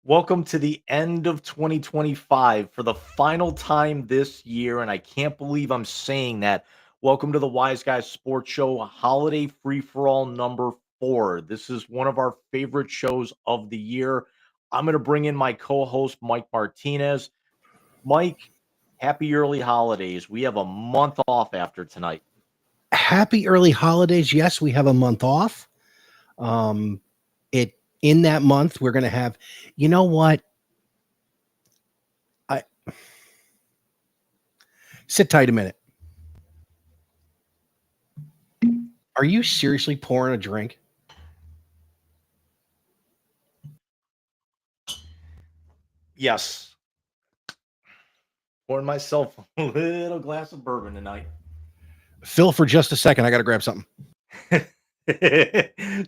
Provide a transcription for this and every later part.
Welcome to the end of 2025 for the final time this year, and I can't believe I'm saying that. Welcome to the Wise Guys Sports Show, Holiday Free for All number 4. This is one of our favorite shows of the year. I'm going to bring in my co host, Mike Martinez. Mike, happy early holidays. We have a month off after tonight. Happy early holidays. Yes, we have a month off. In that month, we're going to have, you know what? Sit tight a minute. Are you seriously pouring a drink? Yes. Pouring myself a little glass of bourbon tonight. Phil, for just a second, I got to grab something.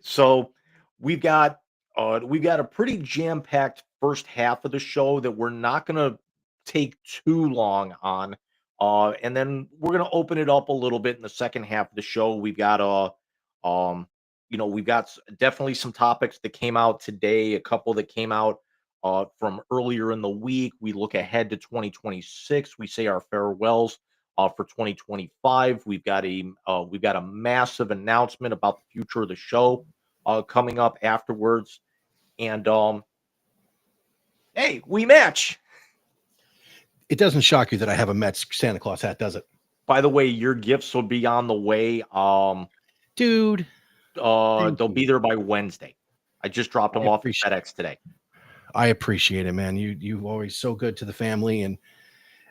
So we've got a pretty jam-packed first half of the show that we're not going to take too long on. And then we're going to open it up a little bit in the second half of the show. We've got definitely some topics that came out today, a couple that came out from earlier in the week. We look ahead to 2026. We say our farewells for 2025. We've got a massive announcement about the future of the show coming up afterwards. And hey, we match. It doesn't shock you that I have a Mets Santa Claus hat, does it? By the way, your gifts will be on the way. Dude. They'll be there by Wednesday. I just dropped them off at FedEx today. I appreciate it, man. You always so good to the family,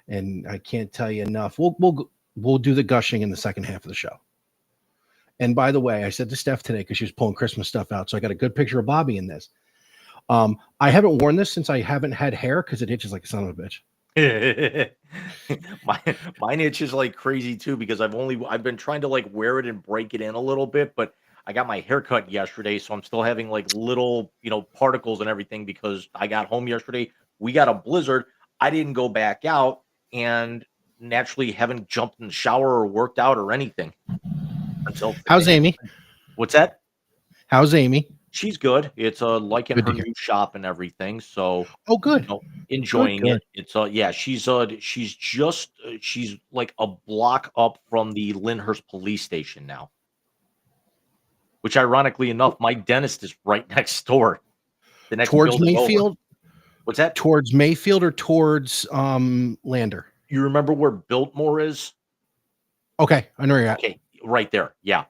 and I can't tell you enough. We'll do the gushing in the second half of the show. And by the way, I said to Steph today because she was pulling Christmas stuff out, so I got a good picture of Bobby in this. I haven't worn this since I haven't had hair because it itches like a son of a bitch. Mine itches like crazy too because I've been trying to like wear it and break it in a little bit, but I got my hair cut yesterday, so I'm still having like little particles and everything because I got home yesterday. We got a blizzard. I didn't go back out and naturally haven't jumped in the shower or worked out or anything until today. How's Amy? What's that? How's Amy? She's good. It's liking her new shop and everything. So good. Enjoying it. It's she's like a block up from the Lyndhurst police station now. Which ironically enough, my dentist is right next door. The next towards Mayfield. Over. What's that? Towards Mayfield or towards Lander? You remember where Biltmore is? Okay, I know where you're at. Okay, right there. Yeah.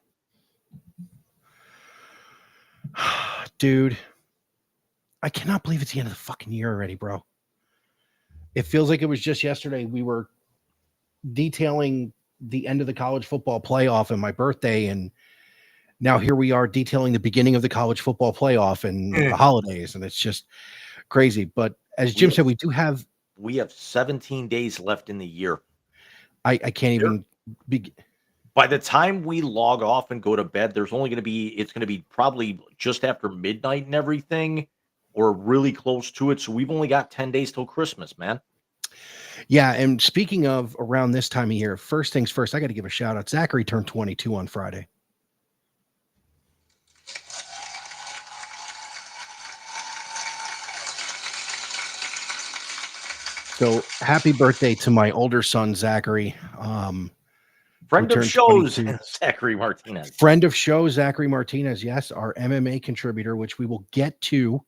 Dude, I cannot believe it's the end of the fucking year already, bro. It feels like it was just yesterday. We were detailing the end of the college football playoff and my birthday, and now here we are detailing the beginning of the college football playoff and the holidays, and it's just crazy. But as Jim said, we have 17 days left in the year. I can't even begin. By the time we log off and go to bed, there's only going to be it's going to be probably just after midnight and everything, or really close to it. So we've only got 10 days till Christmas, man. Yeah, and speaking of around this time of year, first things first, I got to give a shout out. Zachary turned 22 on Friday. So happy birthday to my older son, Zachary. Friend of turned shows, 22. Zachary Martinez. Friend of show, Zachary Martinez. Yes, our MMA contributor, which we will get to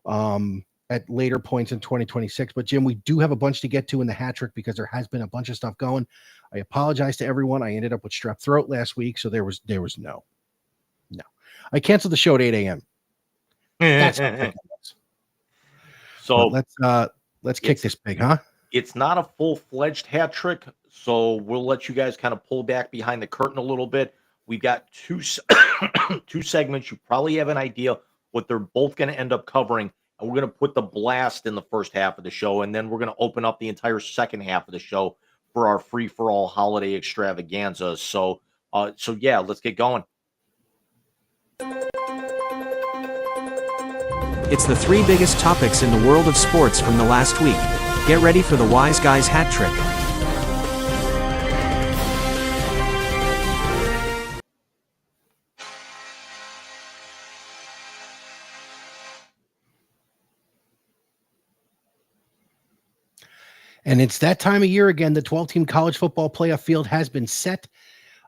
at later points in 2026. But Jim, we do have a bunch to get to in the hat trick because there has been a bunch of stuff going. I apologize to everyone. I ended up with strep throat last week, so there was no. I canceled the show at 8 a.m. That's how quick it was. So But let's kick this pig, huh? It's not a full-fledged hat trick, so we'll let you guys kind of pull back behind the curtain a little bit. We've got two segments. You probably have an idea what they're both going to end up covering, and we're going to put the blast in the first half of the show, and then we're going to open up the entire second half of the show for our free-for-all holiday extravaganza. So yeah, let's get going. It's the 3 biggest topics in the world of sports from the last week. Get ready for the Wise Guys hat trick. And it's that time of year again. The 12-team college football playoff field has been set.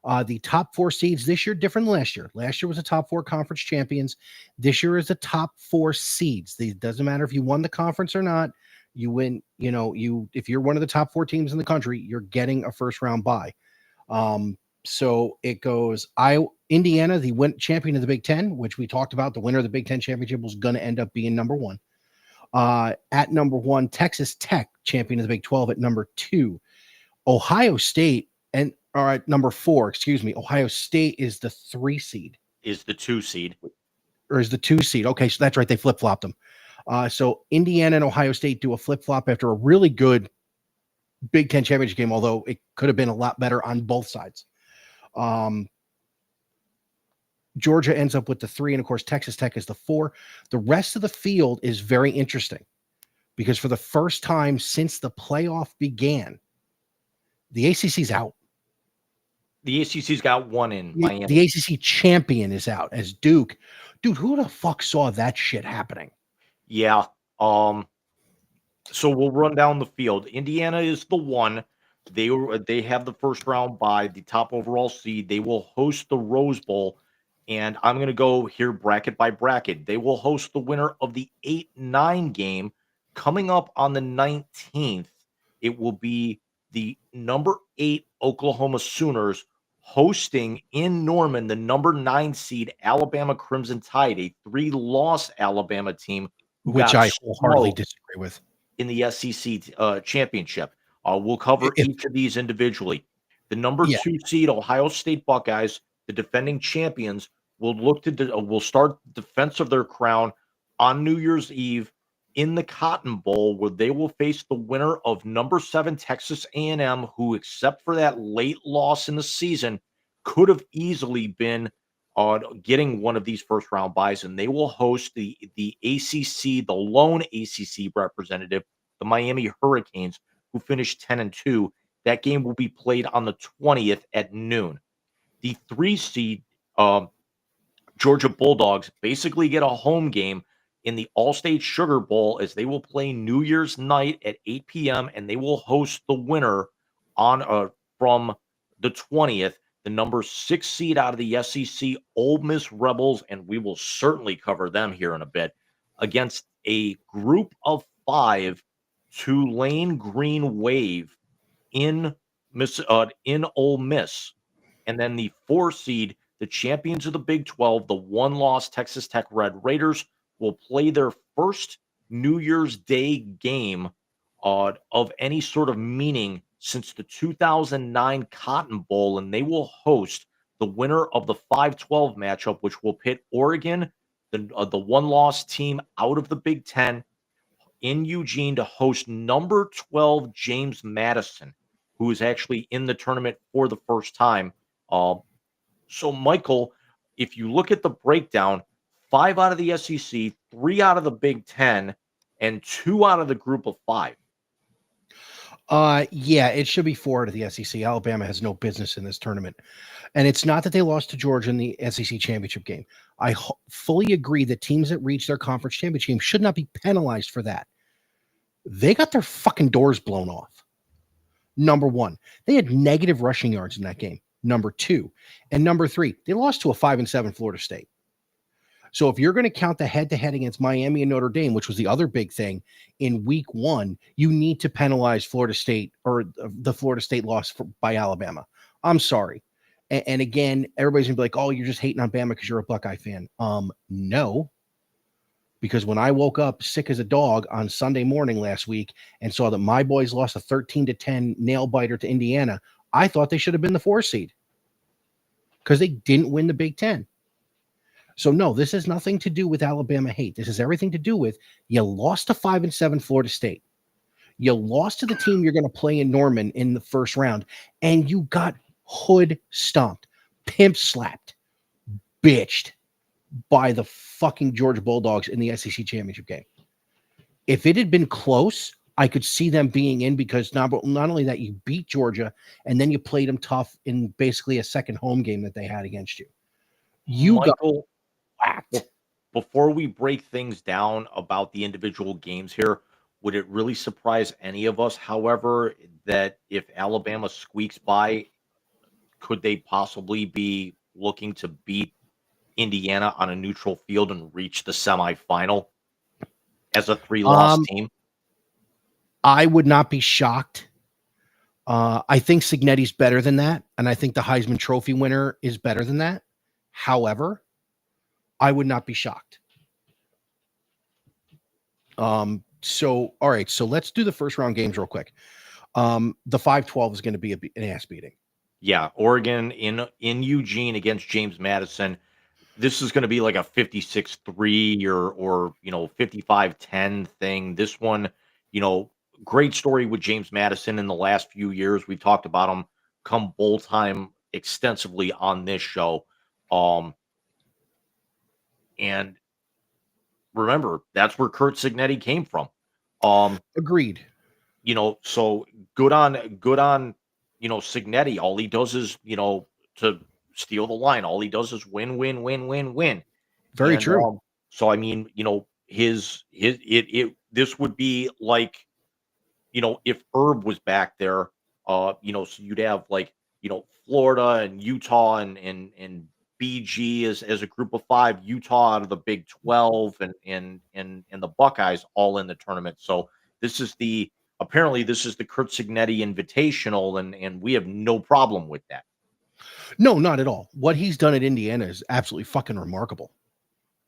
The top 4 seeds this year different than last year. Last year was the top 4 conference champions. This year is the top 4 seeds. It doesn't matter if you won the conference or not. You win. If you're one of the top 4 teams in the country, you're getting a first round bye. So it goes. Indiana, the champion of the Big Ten, which we talked about. The winner of the Big Ten championship was going to end up being number 1. At number 1, Texas Tech, champion of the Big 12 at number 2. Ohio State at number 4, excuse me. Ohio State is the 3 seed. Is the 2 seed. Or is the 2 seed. Okay, so that's right. They flip-flopped them. So Indiana and Ohio State do a flip-flop after a really good Big Ten championship game, although it could have been a lot better on both sides. Georgia ends up with the 3, and of course, Texas Tech is the 4. The rest of the field is very interesting because for the first time since the playoff began, the ACC's out. The ACC's got one in Miami. The ACC champion is out as Duke. Dude, who the fuck saw that shit happening? Yeah. So we'll run down the field. Indiana is the 1. They have the first round bye, the top overall seed. They will host the Rose Bowl. And I'm going to go here bracket by bracket. They will host the winner of the 8-9 game coming up on the 19th. It will be the number 8 Oklahoma Sooners hosting in Norman the number 9 seed Alabama Crimson Tide, a 3-loss Alabama team which I wholeheartedly disagree with in the SEC championship. We'll cover each of these individually. The number 2 seed Ohio State Buckeyes, the defending champions, will start defense of their crown on New Year's Eve in the Cotton Bowl, where they will face the winner of number 7 Texas A&M, who, except for that late loss in the season, could have easily been getting one of these first round byes, and they will host the ACC, the lone ACC representative, the Miami Hurricanes, who finished 10-2. That game will be played on the 20th at noon. The 3 seed Georgia Bulldogs basically get a home game in the All-State Sugar Bowl, as they will play New Year's night at 8 p.m. and they will host the winner from the 20th, the number 6 seed out of the SEC, Ole Miss Rebels, and we will certainly cover them here in a bit, against a group of 5 Tulane Green Wave in Ole Miss. And then the 4 seed, the champions of the Big 12, the 1-loss Texas Tech Red Raiders, will play their first New Year's Day game of any sort of meaning since the 2009 Cotton Bowl, and they will host the winner of the 5-12 matchup, which will pit Oregon, the 1-loss team out of the Big 10, in Eugene to host number 12 James Madison, who is actually in the tournament for the first time So, Michael, if you look at the breakdown, 5 out of the SEC, 3 out of the Big Ten, and 2 out of the group of 5. Yeah, it should be 4 out of the SEC. Alabama has no business in this tournament. And it's not that they lost to Georgia in the SEC championship game. I fully agree that teams that reach their conference championship game should not be penalized for that. They got their fucking doors blown off. Number one, they had negative rushing yards in that game. Number two, and number three, they lost to a 5-7 Florida State. So if you're going to count the head-to-head against Miami and Notre Dame, which was the other big thing in week one, you need to penalize Florida State or the Florida State loss by Alabama. I'm sorry. And again, everybody's going to be like, oh, you're just hating on Bama because you're a Buckeye fan. No. Because when I woke up sick as a dog on Sunday morning last week and saw that my boys lost a 13-10 nail biter to Indiana, I thought they should have been the 4 seed because they didn't win the Big Ten. So no, this has nothing to do with Alabama hate. This has everything to do with you lost to 5-7 Florida State. You lost to the team you're going to play in Norman in the first round, and you got hood stomped, pimp slapped, bitched by the fucking Georgia Bulldogs in the SEC championship game. If it had been close, I could see them being in because not only that, you beat Georgia and then you played them tough in basically a second home game that they had against you. You Michael, got whacked. before we break things down about the individual games here, would it really surprise any of us, however, that if Alabama squeaks by, could they possibly be looking to beat Indiana on a neutral field and reach the semifinal as a 3-loss team? I would not be shocked. I think Signetti's better than that, and I think the Heisman Trophy winner is better than that. However, I would not be shocked. So all right, so let's do the first round games real quick. The 5-12 is going to be an ass beating. Yeah, Oregon in Eugene against James Madison. This is going to be like a 56-3 or 55-10 thing. This one, great story with James Madison in the last few years. We've talked about him come bowl time extensively on this show. And remember, that's where Kurt Signetti came from. Agreed. So good on Signetti. All he does is, to steal the line. All he does is win, win, win, win, win. Very true. So I mean, this would be like, if Herb was back there, so you'd have like, Florida and Utah and BG as a group of 5, Utah out of the Big 12 and the Buckeyes all in the tournament. So apparently this is the Kurt Signetti Invitational, and we have no problem with that. No, not at all. What he's done at Indiana is absolutely fucking remarkable.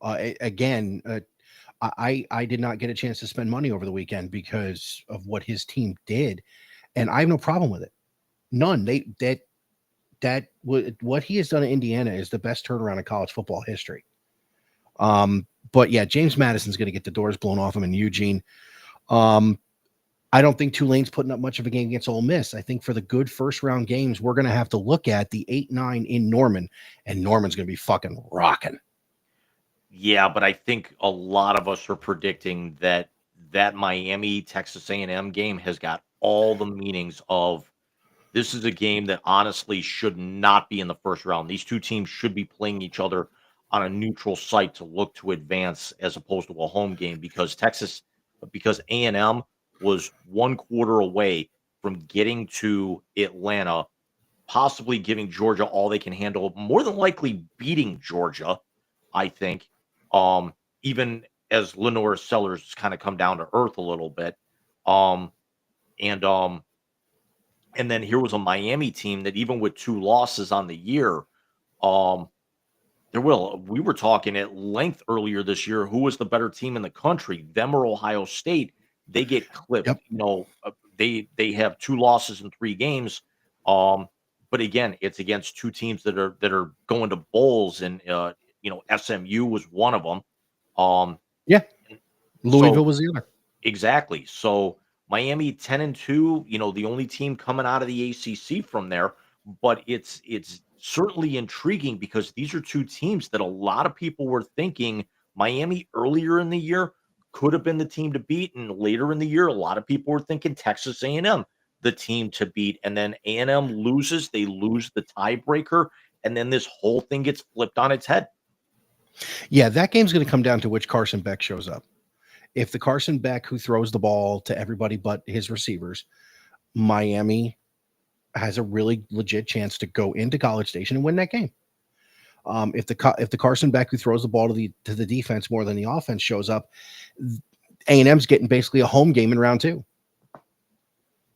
I did not get a chance to spend money over the weekend because of what his team did, and I have no problem with it. None. What he has done at Indiana is the best turnaround in college football history. But yeah, James Madison's going to get the doors blown off him in Eugene. I don't think Tulane's putting up much of a game against Ole Miss. I think for the good first round games, we're going to have to look at the 8-9 in Norman, and Norman's going to be fucking rocking. Yeah, but I think a lot of us are predicting that Miami Texas A&M game has got all the meanings of this is a game that honestly should not be in the first round. These two teams should be playing each other on a neutral site to look to advance as opposed to a home game because A&M was 1 quarter away from getting to Atlanta, possibly giving Georgia all they can handle, more than likely beating Georgia, I think, even as Lenore Sellers kind of come down to earth a little bit. And then here was a Miami team that even with 2 losses on the year, we were talking at length earlier this year, who was the better team in the country, them or Ohio State. They get clipped. Yep. They have 2 losses in 3 games. But again, it's against 2 teams that are going to bowls, and SMU was one of them. Yeah, Louisville was the other. Exactly. So Miami 10-2. The only team coming out of the ACC from there, but it's certainly intriguing because these are two teams that a lot of people were thinking Miami earlier in the year could have been the team to beat, and later in the year, a lot of people were thinking Texas A&M the team to beat, and then A&M loses, they lose the tiebreaker, and then this whole thing gets flipped on its head. Yeah, that game's going to come down to which Carson Beck shows up. If the Carson Beck who throws the ball to everybody but his receivers, Miami has a really legit chance to go into College Station and win that game. If the Carson Beck who throws the ball to the defense more than the offense shows up, A&M's getting basically a home game in round 2.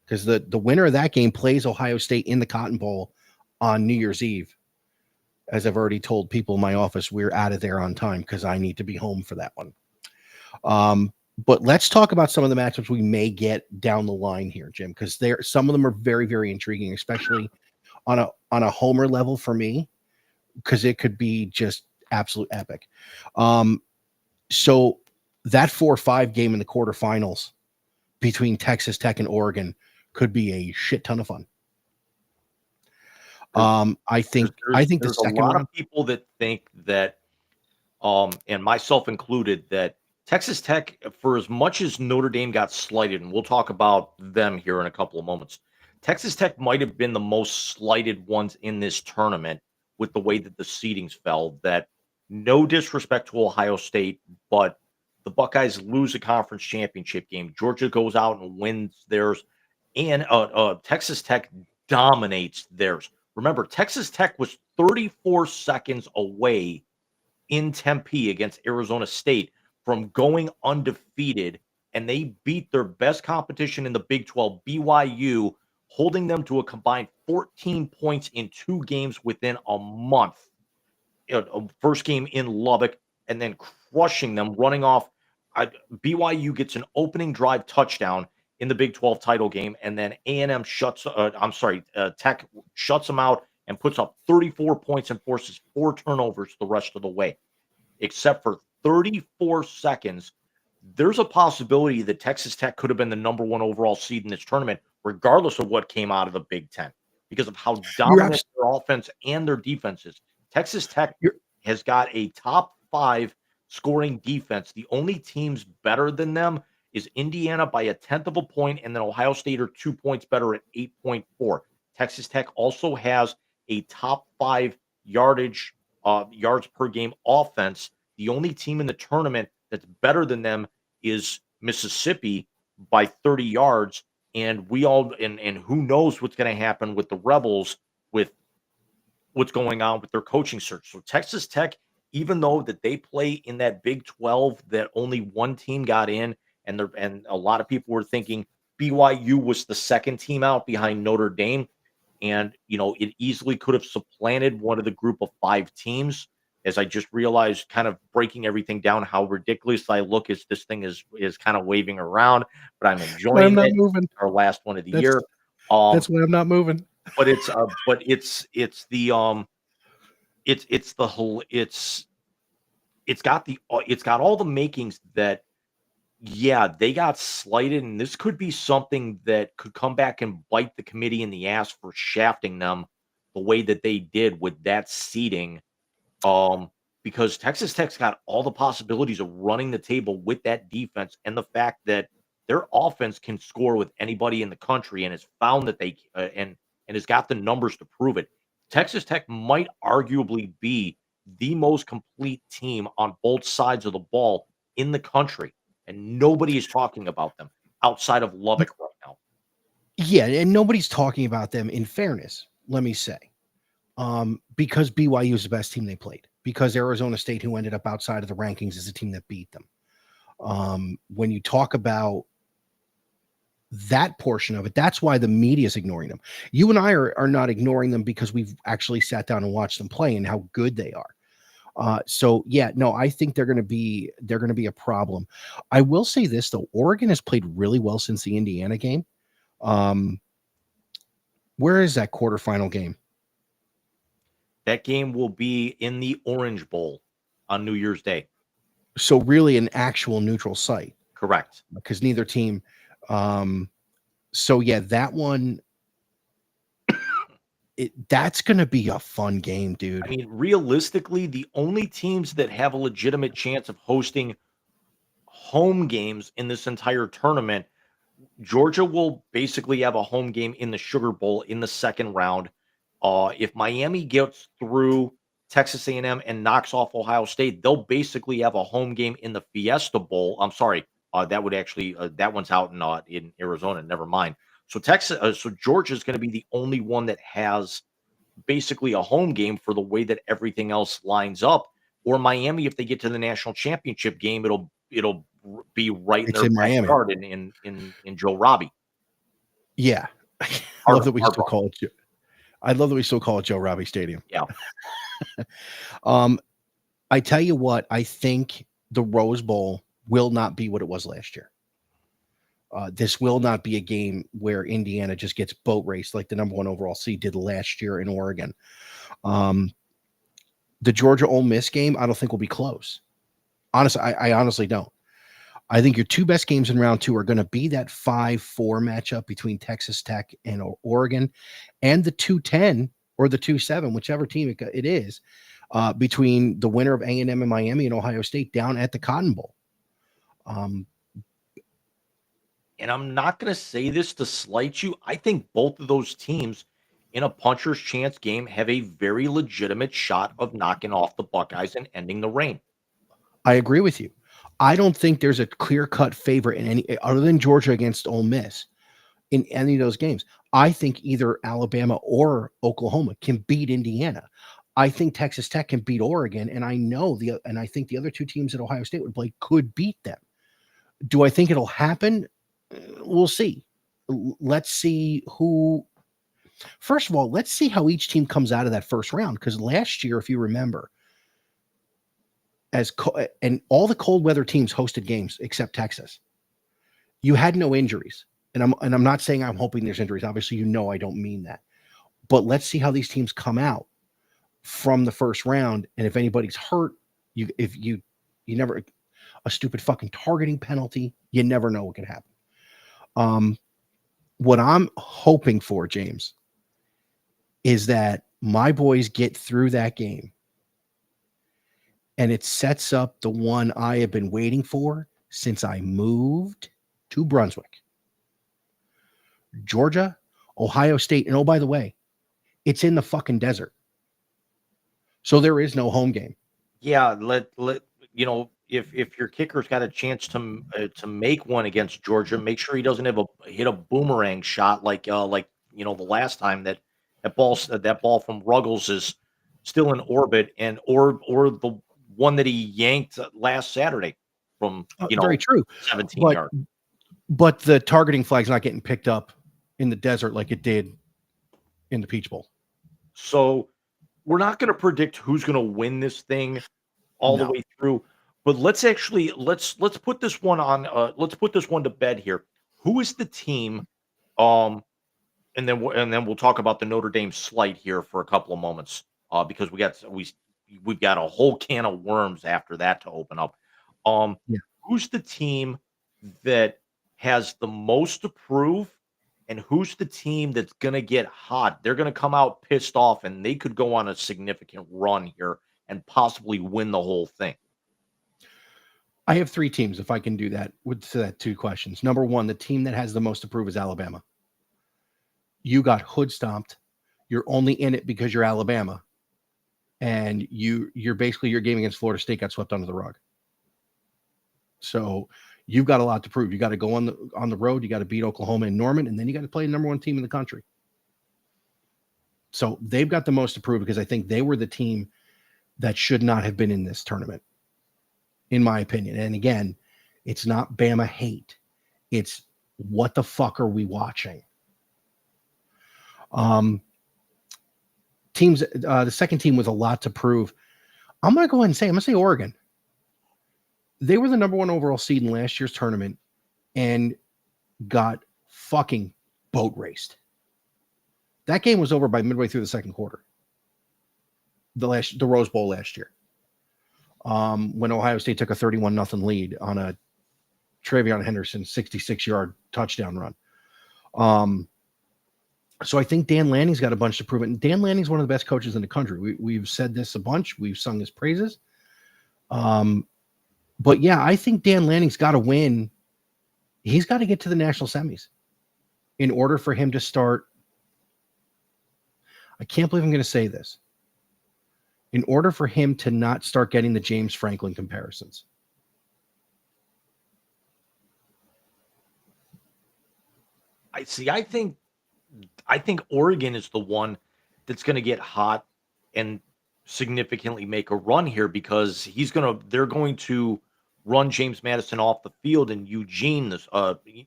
Because the winner of that game plays Ohio State in the Cotton Bowl on New Year's Eve. As I've already told people in my office, we're out of there on time because I need to be home for that one. But let's talk about some of the matchups we may get down the line here, Jim, because some of them are very, very intriguing, especially on a homer level for me, because it could be just absolute epic. So that 4-5 game in the quarterfinals between Texas Tech and Oregon could be a shit ton of fun. I think the there's a second lot round, of people that think that, and myself included, that Texas Tech, for as much as Notre Dame got slighted, and we'll talk about them here in a couple of moments, Texas Tech might have been the most slighted ones in this tournament with the way that the seedings fell. That, no disrespect to Ohio State, but the Buckeyes lose a conference championship game. Georgia goes out and wins theirs, and Texas Tech dominates theirs. Remember, Texas Tech was 34 seconds away in Tempe against Arizona State from going undefeated, and they beat their best competition in the Big 12, BYU, holding them to a combined 14 points in 2 games within a month. First game in Lubbock, and then crushing them, running off. BYU gets an opening drive touchdown in the Big 12 title game, and then A&M Tech shuts them out and puts up 34 points and forces 4 turnovers the rest of the way. Except for 34 seconds, there's a possibility that Texas Tech could have been the number 1 overall seed in this tournament, regardless of what came out of the Big Ten, because of how dominant their offense and their defense is. Texas Tech has got a top 5 scoring defense. The only teams better than them is Indiana by 1/10 of a point, and then Ohio State are 2 points better at 8.4. Texas Tech also has a top 5 yards per game offense. The only team in the tournament that's better than them is Mississippi by 30 yards. And who knows what's going to happen with the Rebels with what's going on with their coaching search. So Texas Tech, even though that they play in that Big 12 that only one team got in, and a lot of people were thinking BYU was the second team out behind Notre Dame, and it easily could have supplanted one of the group of 5 teams. As I just realized, kind of breaking everything down, how ridiculous I look as this thing is kind of waving around, but I'm enjoying I'm not it. moving. Our last one of the That's- year. That's why I'm not moving. But it's got all the makings that, yeah, they got slighted, and this could be something that could come back and bite the committee in the ass for shafting them the way that they did with that seeding. Because Texas Tech's got all the possibilities of running the table with that defense, and the fact that their offense can score with anybody in the country, and has found that they and has got the numbers to prove it. Texas Tech might arguably be the most complete team on both sides of the ball in the country, and nobody is talking about them outside of Lubbock right now. Yeah, and nobody's talking about them, in fairness, let me say. Because BYU is the best team they played. Because Arizona State, who ended up outside of the rankings, is a team that beat them. When you talk about that portion of it, that's why the media is ignoring them. You and I are not ignoring them because we've actually sat down and watched them play and how good they are. So yeah, no, I think they're going to be a problem. I will say this though, Oregon has played really well since the Indiana game. Where is that quarterfinal game? That game will be in the Orange Bowl on New Year's Day. So really an actual neutral site. Correct. Because neither team. So yeah, that one. That's going to be a fun game, dude. I mean, realistically, the only teams that have a legitimate chance of hosting home games in this entire tournament, Georgia will basically have a home game in the Sugar Bowl in the second round. If Miami gets through Texas A&M and knocks off Ohio State, they'll basically have a home game in the Fiesta Bowl. I'm sorry, that would actually that one's out in Arizona. Never mind. So so Georgia is going to be the only one that has basically a home game for the way that everything else lines up. Or Miami, if they get to the national championship game, it'll be right in It's their in Miami. backyard in Joe Robbie. Yeah. I love that we still call it. I love that we still call it Joe Robbie Stadium. Yeah. I tell you what, I think the Rose Bowl will not be what it was last year. This will not be a game where Indiana just gets boat raced like the number 1 overall seed did last year in Oregon. The Georgia Ole Miss game, I don't think will be close. Honestly, I honestly don't. I think your 2 best games in round 2 are going to be that 5-4 matchup between Texas Tech and Oregon, and the 2-10 or the 2-7, whichever team it is, between the winner of A&M and Miami and Ohio State down at the Cotton Bowl. And I'm not going to say this to slight you. I think both of those teams in a puncher's chance game have a very legitimate shot of knocking off the Buckeyes and ending the reign. I agree with you. I don't think there's a clear-cut favorite in any other than Georgia against Ole Miss in any of those games. I think either Alabama or Oklahoma can beat Indiana. I think Texas Tech can beat Oregon, and I think the other 2 teams that Ohio State would play could beat them. Do I think it'll happen? We'll see. Let's see who. First of all, let's see how each team comes out of that first round. Because last year, if you remember, and all the cold weather teams hosted games except Texas, you had no injuries. And I'm not saying I'm hoping there's injuries. Obviously, I don't mean that. But let's see how these teams come out from the first round. And if anybody's hurt, you never a stupid fucking targeting penalty, you never know what can happen. What I'm hoping for, James, is that my boys get through that game and it sets up the one I have been waiting for since I moved to Brunswick. Georgia, Ohio State, and oh, by the way, it's in the fucking desert. So there is no home game. Yeah, if your kicker's got a chance to make one against Georgia, make sure he doesn't hit a boomerang shot like the last time that ball from Ruggles is still in orbit, and or the one that he yanked last Saturday from very true 17 yards. But the targeting flag's not getting picked up in the desert like it did in the Peach Bowl. So we're not going to predict who's going to win this thing all the way through. But let's put this one on. Let's put this one to bed here. Who is the team? And then we'll talk about the Notre Dame slight here for a couple of moments, because we've got a whole can of worms after that to open up. Who's the team that has the most to prove, and who's the team that's going to get hot? They're going to come out pissed off, and they could go on a significant run here and possibly win the whole thing. I have 3 teams, if I can do that, with that 2 questions. Number 1, the team that has the most to prove is Alabama. You got hood stomped. You're only in it because you're Alabama. And you're basically your game against Florida State got swept under the rug. So you've got a lot to prove. You got to go on the road. You got to beat Oklahoma and Norman, and then you got to play the number 1 team in the country. So they've got the most to prove, because I think they were the team that should not have been in this tournament, in my opinion. And again, it's not Bama hate. It's what the fuck are we watching? Teams, the second team with a lot to prove. I'm going to go ahead and say, I'm going to say Oregon. They were the number 1 overall seed in last year's tournament and got fucking boat raced. That game was over by midway through the second quarter. The Rose Bowl last year. When Ohio State took a 31-0 lead on a Travion Henderson 66-yard touchdown run. So I think Dan Lanning's got a bunch to prove it. And Dan Lanning's one of the best coaches in the country. We've said this a bunch. We've sung his praises. But yeah, I think Dan Lanning's got to win. He's got to get to the national semis in order for him to start. I can't believe I'm going to say this. In order for him to not start getting the James Franklin comparisons. I see. I think Oregon is the one that's going to get hot and significantly make a run here because they're going to run James Madison off the field in Eugene this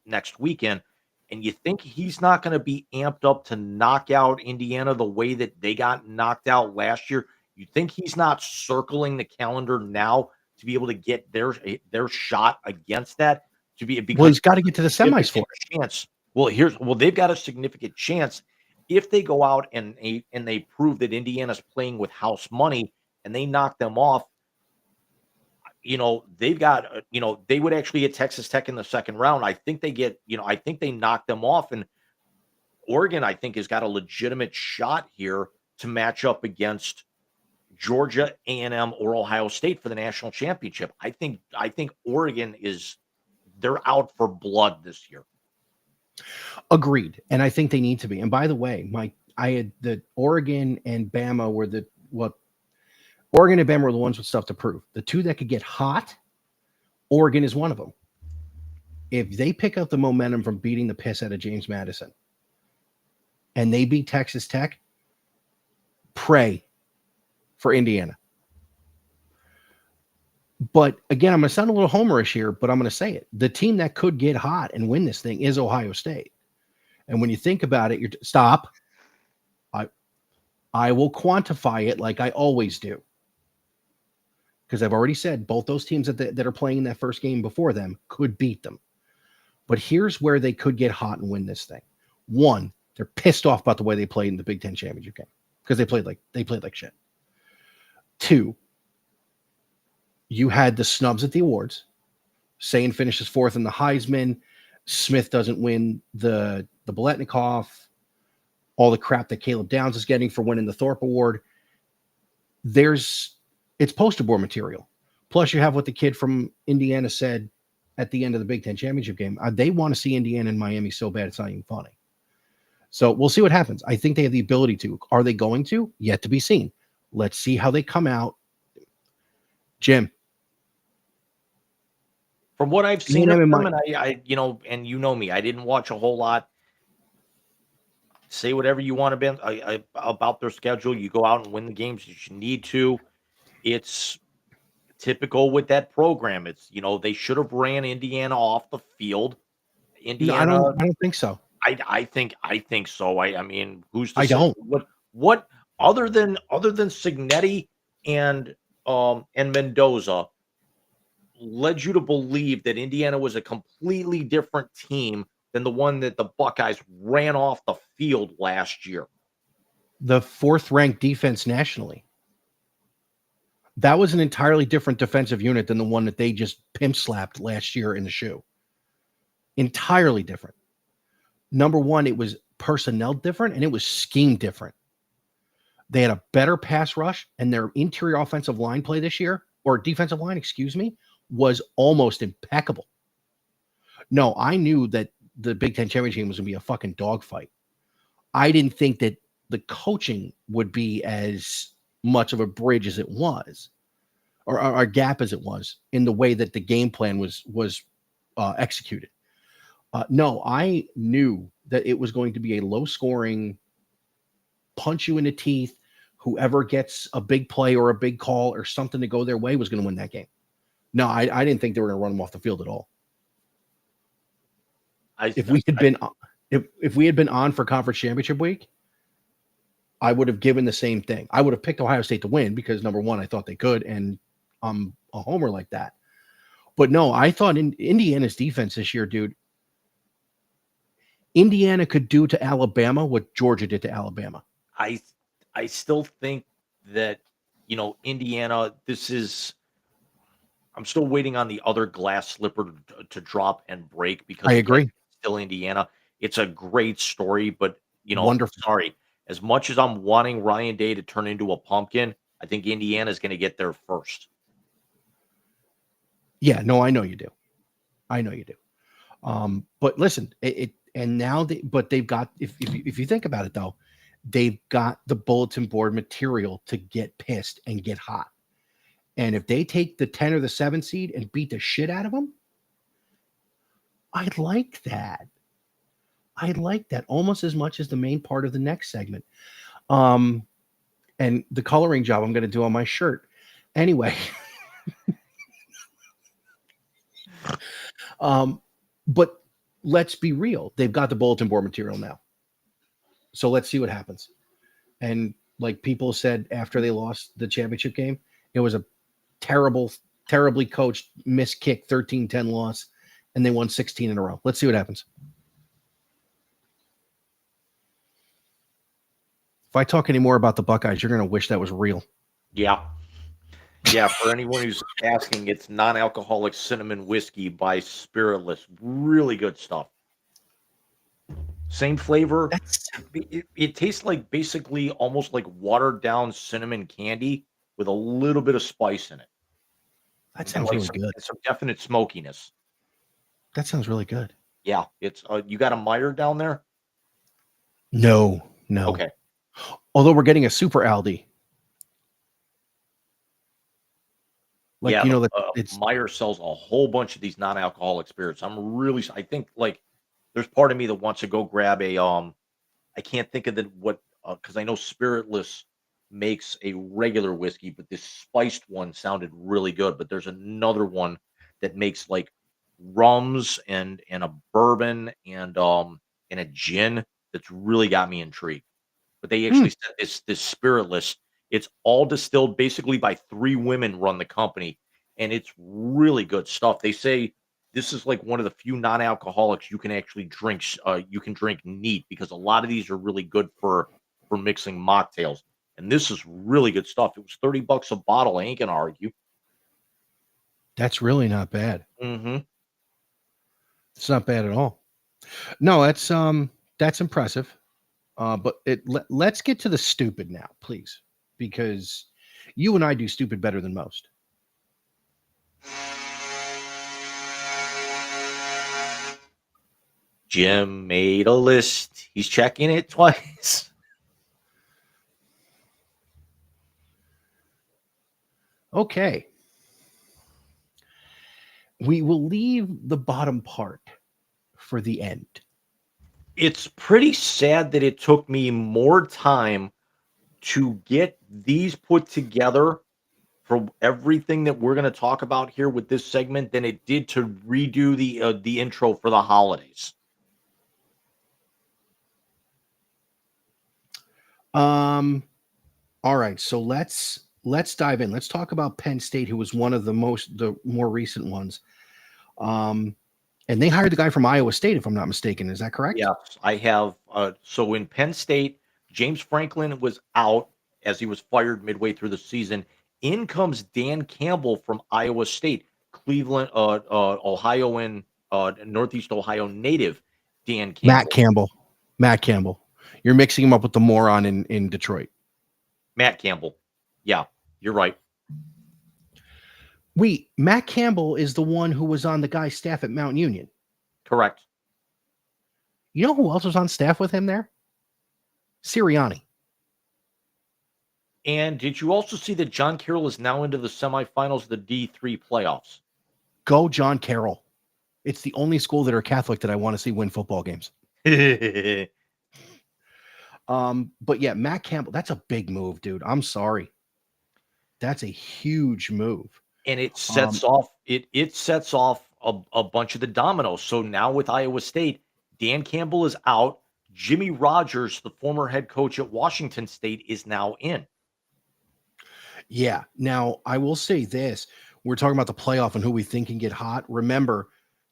next weekend. And you think he's not going to be amped up to knock out Indiana the way that they got knocked out last year? You think he's not circling the calendar now to be able to get their shot against that? Well, Because he's got to get to the semis for it. chance. They've got a significant chance if they go out and they prove that Indiana's playing with house money and they knock them off. They've got they would actually get Texas Tech in the second round. I think I think they knock them off, and Oregon I think has got a legitimate shot here to match up against Georgia, A&M, or Ohio State for the national championship. I think Oregon they're out for blood this year. Agreed. And I think they need to be. And by the way, I had the Oregon and Bama Oregon and Bama were the ones with stuff to prove. The two that could get hot, Oregon is one of them. If they pick up the momentum from beating the piss out of James Madison and they beat Texas Tech, pray for Indiana. But again, I'm going to sound a little homerish here, but I'm going to say it. The team that could get hot and win this thing is Ohio State. And when you think about it, stop. I will quantify it like I always do. Because I've already said both those teams that are playing in that first game before them could beat them. But here's where they could get hot and win this thing. One, they're pissed off about the way they played in the Big Ten championship game because they played like shit. Two, you had the snubs at the awards. Sain finishes fourth in the Heisman. Smith doesn't win the Biletnikoff. All the crap that Caleb Downs is getting for winning the Thorpe Award. It's poster board material. Plus, you have what the kid from Indiana said at the end of the Big Ten championship game. They want to see Indiana and Miami so bad it's not even funny. So we'll see what happens. I think they have the ability to. Are they going to? Yet to be seen. Let's see how they come out. Jim. From what I've seen of them, and and you know me, I didn't watch a whole lot. Say whatever you want about their schedule. You go out and win the games that you need to. It's typical with that program. It's they should have ran Indiana off the field. Indiana, no, I don't think so. I think so. I mean, who's to I say? don't. What other than Signetti and Mendoza led you to believe that Indiana was a completely different team than the one that the Buckeyes ran off the field last year? The fourth ranked defense nationally. That was an entirely different defensive unit than the one that they just pimp slapped last year in the shoe. Entirely different. Number one, it was personnel different and it was scheme different. They had a better pass rush and their interior offensive line play this year, or defensive line, excuse me, was almost impeccable. No, I knew that the Big Ten championship game was going to be a fucking dogfight. I didn't think that the coaching would be as much of a bridge as it was, or a gap as it was in the way that the game plan was executed. No, I knew that it was going to be a low-scoring, punch you in the teeth. Whoever gets a big play or a big call or something to go their way was going to win that game. No, I didn't think they were going to run them off the field at all. If we had been on for conference championship week, I would have given the same thing. I would have picked Ohio State to win because, number one, I thought they could, and I'm a homer like that. But no, I thought Indiana's defense this year, dude, Indiana could do to Alabama what Georgia did to Alabama. I still think that, Indiana, I'm still waiting on the other glass slipper to drop and break because I agree. Still Indiana. It's a great story, but Wonderful. sorry. As much as I'm wanting Ryan Day to turn into a pumpkin, I think Indiana's going to get there first. Yeah, no, I know you do. But listen, but they've got, if you think about it though, they've got the bulletin board material to get pissed and get hot. And if they take the 10 or the 7 seed and beat the shit out of them, I'd like that. Almost as much as the main part of the next segment. And the coloring job I'm going to do on my shirt. Anyway. But let's be real. They've got the bulletin board material now. So let's see what happens. And like people said after they lost the championship game, it was a terribly coached, missed kick, 13-10 loss, and they won 16 in a row. Let's see what happens. If I talk any more about the Buckeyes, you're going to wish that was real. Yeah. Yeah, for anyone who's asking, it's non-alcoholic cinnamon whiskey by Spiritless. Really good stuff. Same flavor. It tastes like basically almost like watered down cinnamon candy with a little bit of spice in it. That sounds really good. Some definite smokiness. That sounds really good. Yeah, it's you got a Meyer down there? No. Okay. Although we're getting a super Aldi. Like, yeah, it's Meyer sells a whole bunch of these non-alcoholic spirits. I think like there's part of me that wants to go grab a I can't think of because I know Spiritless makes a regular whiskey, but this spiced one sounded really good. But there's another one that makes like rums and a bourbon and a gin that's really got me intrigued. But they actually said this Spiritless, it's all distilled basically by 3 women run the company, and it's really good stuff. They say this is like one of the few non-alcoholics you can actually drink. You can drink neat because a lot of these are really good for mixing mocktails. And this is really good stuff. It was $30 a bottle. I ain't gonna argue. That's really not bad. Mm-hmm. It's not bad at all. No, that's impressive. But let's get to the stupid now, please, because you and I do stupid better than most. Jim made a list. He's checking it twice. Okay. We will leave the bottom part for the end. It's pretty sad that it took me more time to get these put together for everything that we're going to talk about here with this segment than it did to redo the intro for the holidays. All right, so let's dive in. Let's talk about Penn State, who was one of the more recent ones. And they hired the guy from Iowa State, if I'm not mistaken. Is that correct? Yes, I have. So in Penn State, James Franklin was out as he was fired midway through the season. In comes Dan Campbell from Iowa State, Cleveland, Ohio, and Northeast Ohio native Dan Campbell. Matt Campbell. You're mixing him up with the moron in Detroit. Matt Campbell. Yeah, you're right. Matt Campbell is the one who was on the guy's staff at Mount Union. Correct. You know who else was on staff with him there? Sirianni. And did you also see that John Carroll is now into the semifinals of the D3 playoffs? Go John Carroll. It's the only school that are Catholic that I want to see win football games. But yeah, Matt Campbell, that's a big move, dude. I'm sorry. That's a huge move. And it sets off it sets off a bunch of the dominoes. So now with Iowa State, Dan Campbell is out. Jimmy Rogers, the former head coach at Washington State, is now in. Yeah. Now, I will say this. We're talking about the playoff and who we think can get hot. Remember,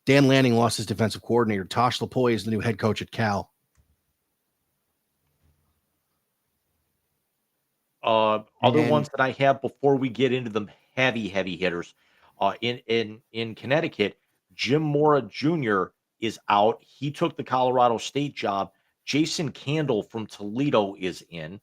Dan Lanning lost his defensive coordinator. Tosh Lapoy is the new head coach at Cal. Other ones that I have before we get into the heavy hitters. In Connecticut, Jim Mora Jr. is out. He took the Colorado State job. Jason Candle from Toledo is in.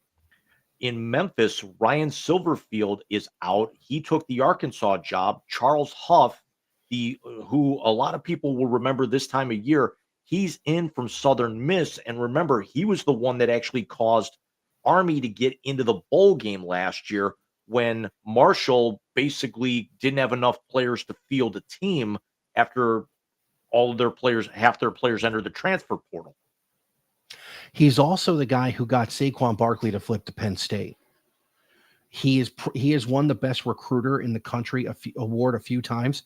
In Memphis, Ryan Silverfield is out. He took the Arkansas job. Charles Huff, the who a lot of people will remember this time of year, he's in from Southern Miss. And remember, he was the one that actually caused Army to get into the bowl game last year when Marshall basically didn't have enough players to field a team after all of their players, half their players entered the transfer portal. He's also the guy who got Saquon Barkley to flip to Penn State. He has won the best recruiter in the country award a few times.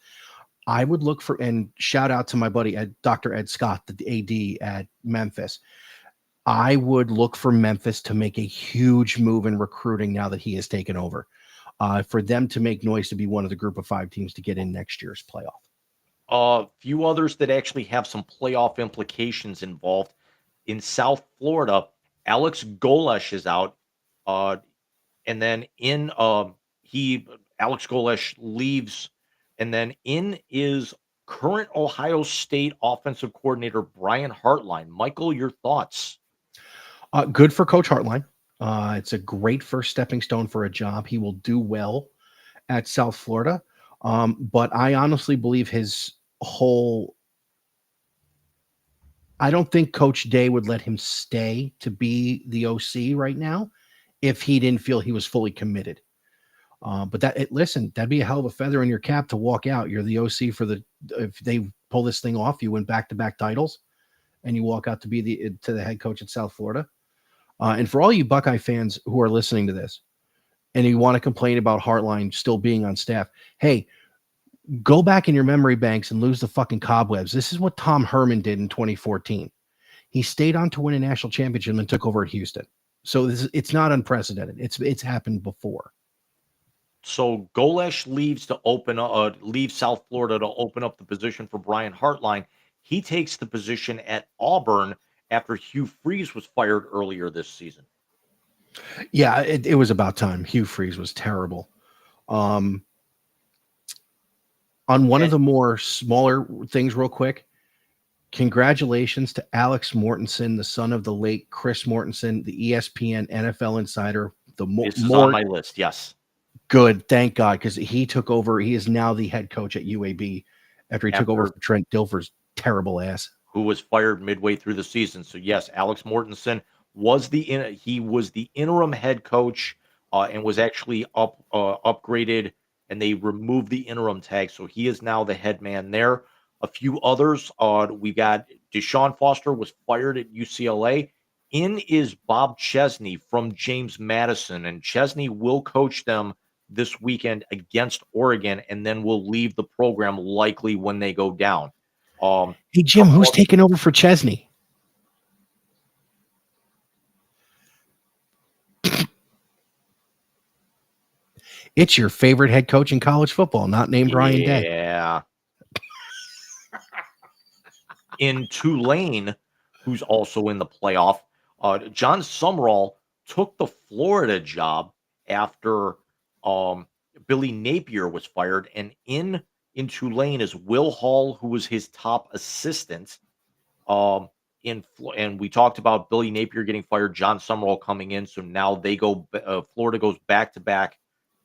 I would look for, and shout out to my buddy Dr. Ed Scott, the AD at Memphis. I would look for Memphis to make a huge move in recruiting now that he has taken over, for them to make noise to be one of the group of 5 teams to get in next year's playoff. A few others that actually have some playoff implications involved. In South Florida, Alex Golesh is out. And then Alex Golesh leaves. And then in is current Ohio State offensive coordinator Brian Hartline. Michael, your thoughts? Good for Coach Hartline. It's a great first stepping stone for a job. He will do well at South Florida. But I honestly believe his whole, I don't think Coach Day would let him stay to be the OC right now if he didn't feel he was fully committed. But listen, that'd be a hell of a feather in your cap to walk out. You're the OC if they pull this thing off, you win back-to-back titles, and you walk out to be the head coach at South Florida. And for all you Buckeye fans who are listening to this, and you want to complain about Hartline still being on staff, hey, go back in your memory banks and lose the fucking cobwebs. This is what Tom Herman did in 2014. He stayed on to win a national championship and took over at Houston. So it's not unprecedented. It's happened before. So Golesh leaves South Florida to open up the position for Brian Hartline. He takes the position at Auburn after Hugh Freeze was fired earlier this season. Yeah, it was about time. Hugh Freeze was terrible. On one of the more smaller things real quick, congratulations to Alex Mortensen, the son of the late Chris Mortensen, the ESPN NFL insider. This is on my list, yes. Good, thank God, because he took over. He is now the head coach at UAB after he took over for Trent Dilfer's terrible ass, who was fired midway through the season. So yes, Alex Mortensen was the interim head coach and was actually upgraded, and they removed the interim tag. So he is now the head man there. A few others, we got Deshaun Foster was fired at UCLA. In is Bob Chesney from James Madison, and Chesney will coach them this weekend against Oregon, and then will leave the program likely when they go down. Hey, Jim, who's taking over for Chesney? It's your favorite head coach in college football, not named Ryan Day. Yeah. In Tulane, who's also in the playoff, John Sumrall took the Florida job after Billy Napier was fired, and in Tulane is Will Hall, who was his top assistant. And we talked about Billy Napier getting fired, John Sumrall coming in, so now they go. Florida goes back to back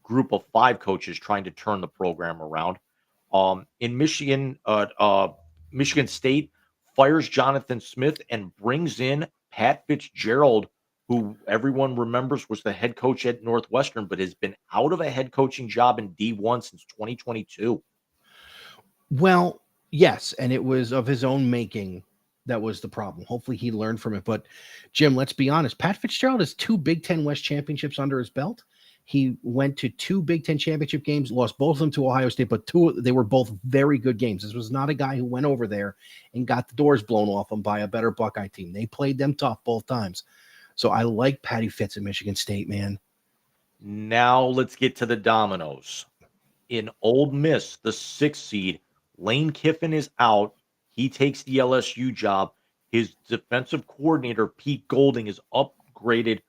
group of 5 coaches trying to turn the program around. In Michigan, Michigan State fires Jonathan Smith and brings in Pat Fitzgerald, who everyone remembers was the head coach at Northwestern, but has been out of a head coaching job in D1 since 2022. Well, yes, and it was of his own making. That was the problem. Hopefully he learned from it. But Jim, let's be honest. Pat Fitzgerald has 2 Big Ten West championships under his belt. He went to 2 Big Ten championship games, lost both of them to Ohio State, but they were both very good games. This was not a guy who went over there and got the doors blown off him by a better Buckeye team. They played them tough both times. So I like Patty Fitz at Michigan State, man. Now let's get to the dominoes. In Ole Miss, the 6th seed, Lane Kiffin is out. He takes the LSU job. His defensive coordinator, Pete Golding, is upgraded,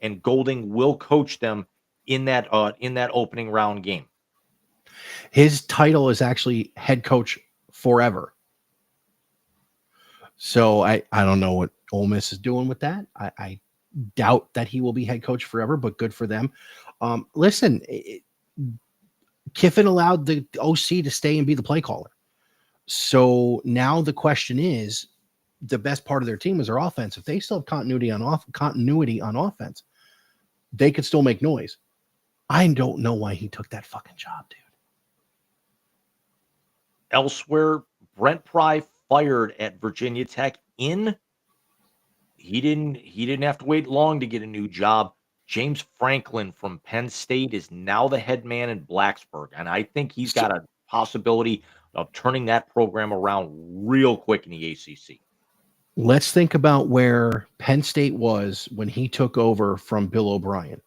and Golding will coach them in that opening round game. His title is actually head coach forever. So I don't know what Ole Miss is doing with that. I doubt that he will be head coach forever, but good for them. Listen, Kiffin allowed the OC to stay and be the play caller. So now the question is, the best part of their team is their offense. If they still have continuity on offense, they could still make noise. I don't know why he took that fucking job, dude. Elsewhere, Brent Pry fired at Virginia Tech he didn't have to wait long to get a new job. James Franklin from Penn State is now the head man in Blacksburg, and I think he's got a possibility of turning that program around real quick in the ACC. Let's think about where Penn State was when he took over from Bill O'Brien.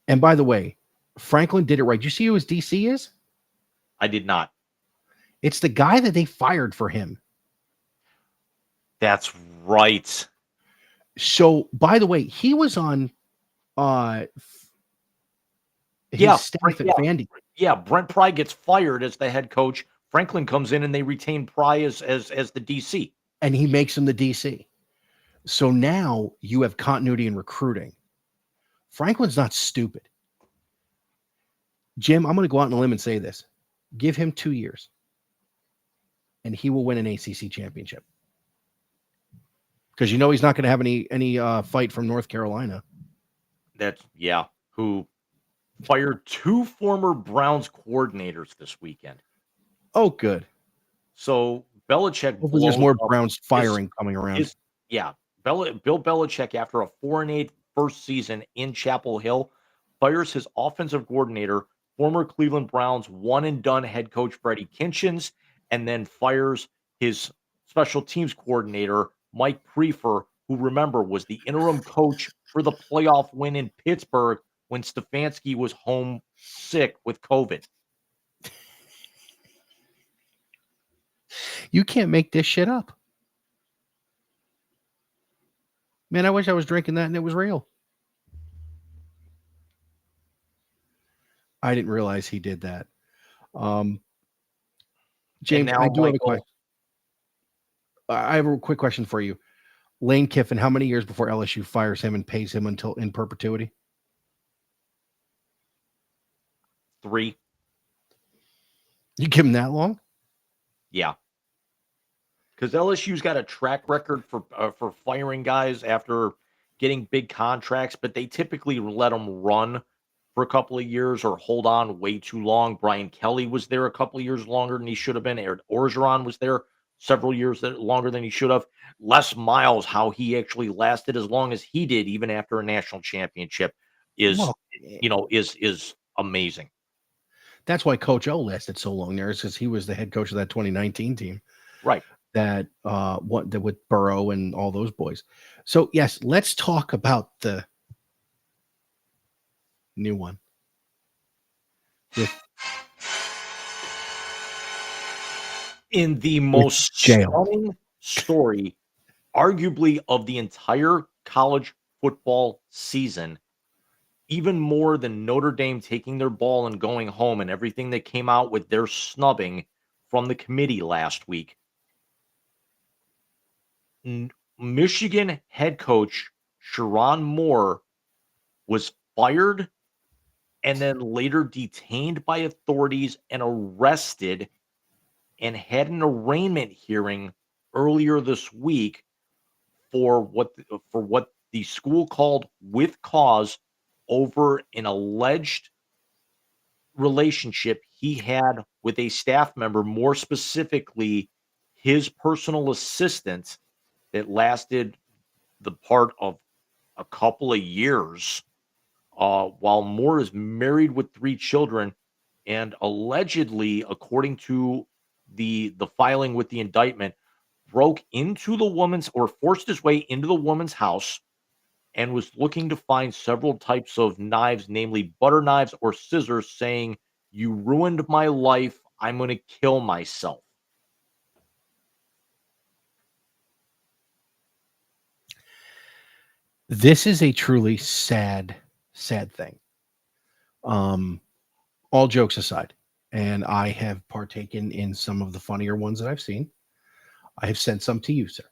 And by the way, Franklin did it right. You see who his DC is? I did not. It's the guy that they fired for him. That's right. So, by the way, he was on his staff at Vandy. Yeah, Brent Pry gets fired as the head coach. Franklin comes in and they retain Pry as the DC. And he makes him the DC. So now you have continuity in recruiting. Franklin's not stupid. Jim, I'm going to go out on a limb and say this. Give him 2 years, and he will win an ACC championship. Because he's not going to have any fight from North Carolina. Who fired 2 former Browns coordinators this weekend. Oh, good. So Belichick. Hopefully there's more Browns firing coming around. Bill Belichick, after a 4-8 first season in Chapel Hill, fires his offensive coordinator, former Cleveland Browns one-and-done head coach Freddie Kitchens, and then fires his special teams coordinator, Mike Prefer, who, remember, was the interim coach for the playoff win in Pittsburgh when Stefanski was home sick with COVID. You can't make this shit up. Man, I wish I was drinking that and it was real. I didn't realize he did that. James, I do have a question. I have a quick question for you. Lane Kiffin, how many years before LSU fires him and pays him until in perpetuity? 3. You give him that long? Yeah. Because LSU's got a track record for firing guys after getting big contracts, but they typically let them run for a couple of years or hold on way too long. Brian Kelly was there a couple of years longer than he should have been. Aaron Orgeron was there several years longer than he should have. Les Miles, how he actually lasted as long as he did, even after a national championship, is amazing. That's why Coach O lasted so long there, is because he was the head coach of that 2019 team. Right. That with Burrow and all those boys. So yes, let's talk about the new one. In the most stunning story, arguably, of the entire college football season, even more than Notre Dame taking their ball and going home and everything that came out with their snubbing from the committee last week, Michigan head coach Sharon Moore was fired and then later detained by authorities and arrested, and had an arraignment hearing earlier this week for what the school called with cause over an alleged relationship he had with a staff member, more specifically his personal assistant, that lasted the part of a couple of years, while Moore is married with 3 children and allegedly, according to the filing with the indictment, broke into the woman's, or forced his way into the woman's house, and was looking to find several types of knives, namely butter knives or scissors, saying, "You ruined my life. I'm going to kill myself." This is a truly sad thing. All jokes aside, and I have partaken in some of the funnier ones that I've seen. I have sent some to you, sir,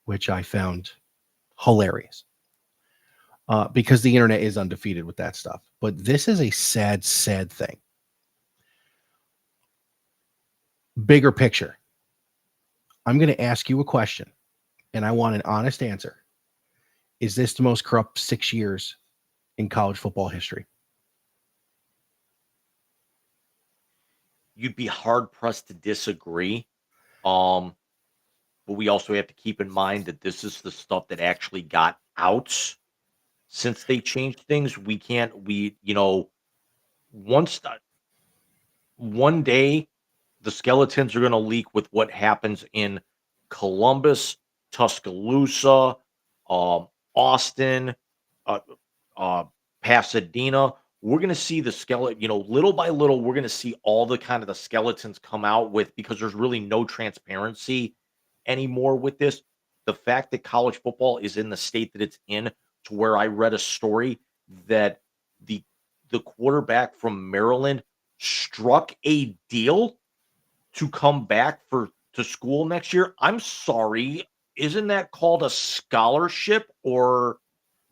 which I found hilarious. Because the internet is undefeated with that stuff. But this is a sad, sad thing. Bigger picture. I'm going to ask you a question, and I want an honest answer. Is this the most corrupt 6 years in college football history? You'd be hard pressed to disagree. Um, but we also have to keep in mind that this is the stuff that actually got out since they changed things. Once one day the skeletons are going to leak with what happens in Columbus, Tuscaloosa, Austin, uh, uh, Pasadena. We're going to see the skeleton, little by little, we're going to see all the kind of the skeletons come out with because there's really no transparency anymore with this. The fact that college football is in the state that it's in, to where I read a story that the the quarterback from Maryland struck a deal to come back to school next year. I'm sorry, isn't that called a scholarship? Or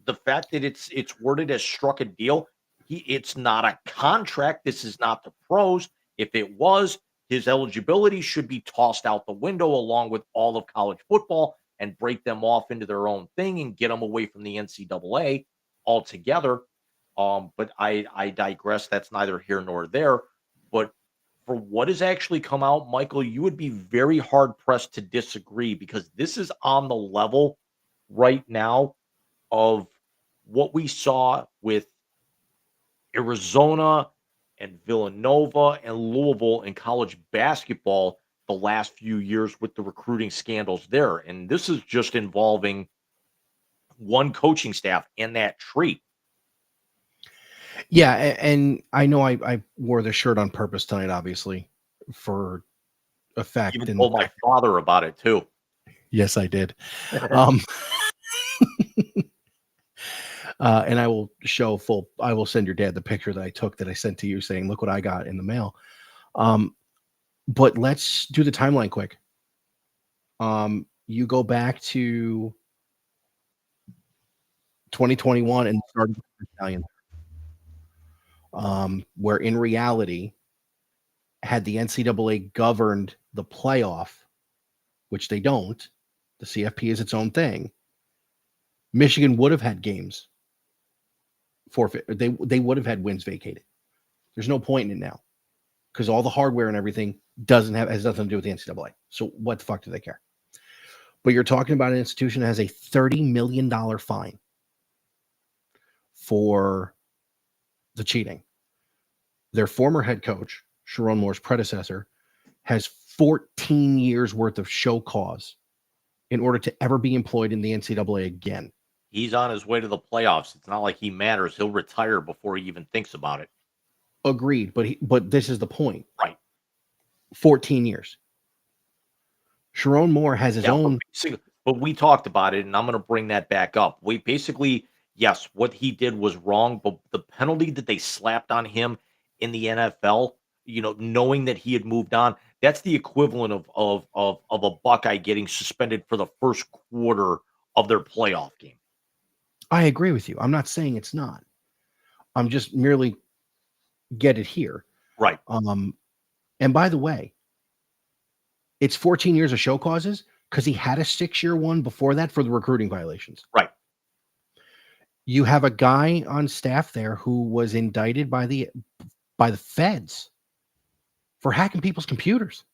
the fact that it's worded as struck a deal? It's not a contract. This is not the pros. If it was, his eligibility should be tossed out the window along with all of college football and break them off into their own thing and get them away from the NCAA altogether. But I digress. That's neither here nor there. But for what has actually come out, Michael, you would be very hard pressed to disagree because this is on the level right now of what we saw with Arizona and Villanova and Louisville in college basketball the last few years with the recruiting scandals there. And this is just involving one coaching staff and that tree. Yeah, and I know I wore the shirt on purpose tonight, obviously, for effect. Even And told my father about it too. yes, I did. Um, and I will send your dad the picture that I took that I sent to you saying, look what I got in the mail. But let's do the timeline quick. You go back to 2021 and started with Italian, where in reality, had the NCAA governed the playoff, which they don't, the CFP is its own thing. Michigan would have had games forfeit. They would have had wins vacated. There's no point in it now because all the hardware and everything has nothing to do with the NCAA. So what the fuck do they care? But you're talking about an institution that has a $30 million fine for the cheating. Their former head coach, Sharon Moore's predecessor, has 14 years worth of show cause in order to ever be employed in the NCAA again. He's on his way to the playoffs. It's not like he matters. He'll retire before he even thinks about it. Agreed, but this is the point. Right. 14 years. Sharon Moore has his own. But we talked about it, and I'm going to bring that back up. We basically, yes, what he did was wrong, but the penalty that they slapped on him in the NFL, knowing that he had moved on, that's the equivalent of a Buckeye getting suspended for the first quarter of their playoff game. I agree with you. I'm not saying it's not. I'm just merely get it here. Right. And by the way, it's 14 years of show causes because he had a 6-year one before that for the recruiting violations. Right. You have a guy on staff there who was indicted by the feds for hacking people's computers.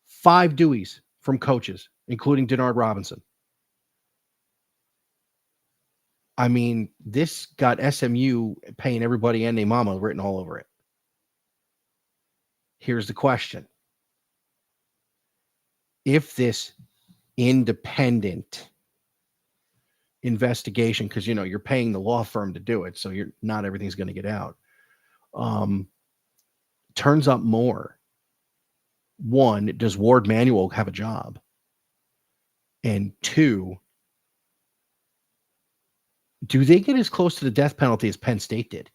5 Deweys from coaches, including Denard Robinson. I mean, this got SMU paying everybody and their mama written all over it. Here's the question. If this independent investigation, because you're paying the law firm to do it, so not everything's going to get out, turns up more. One, does Ward Manuel have a job? And 2, do they get as close to the death penalty as Penn State did?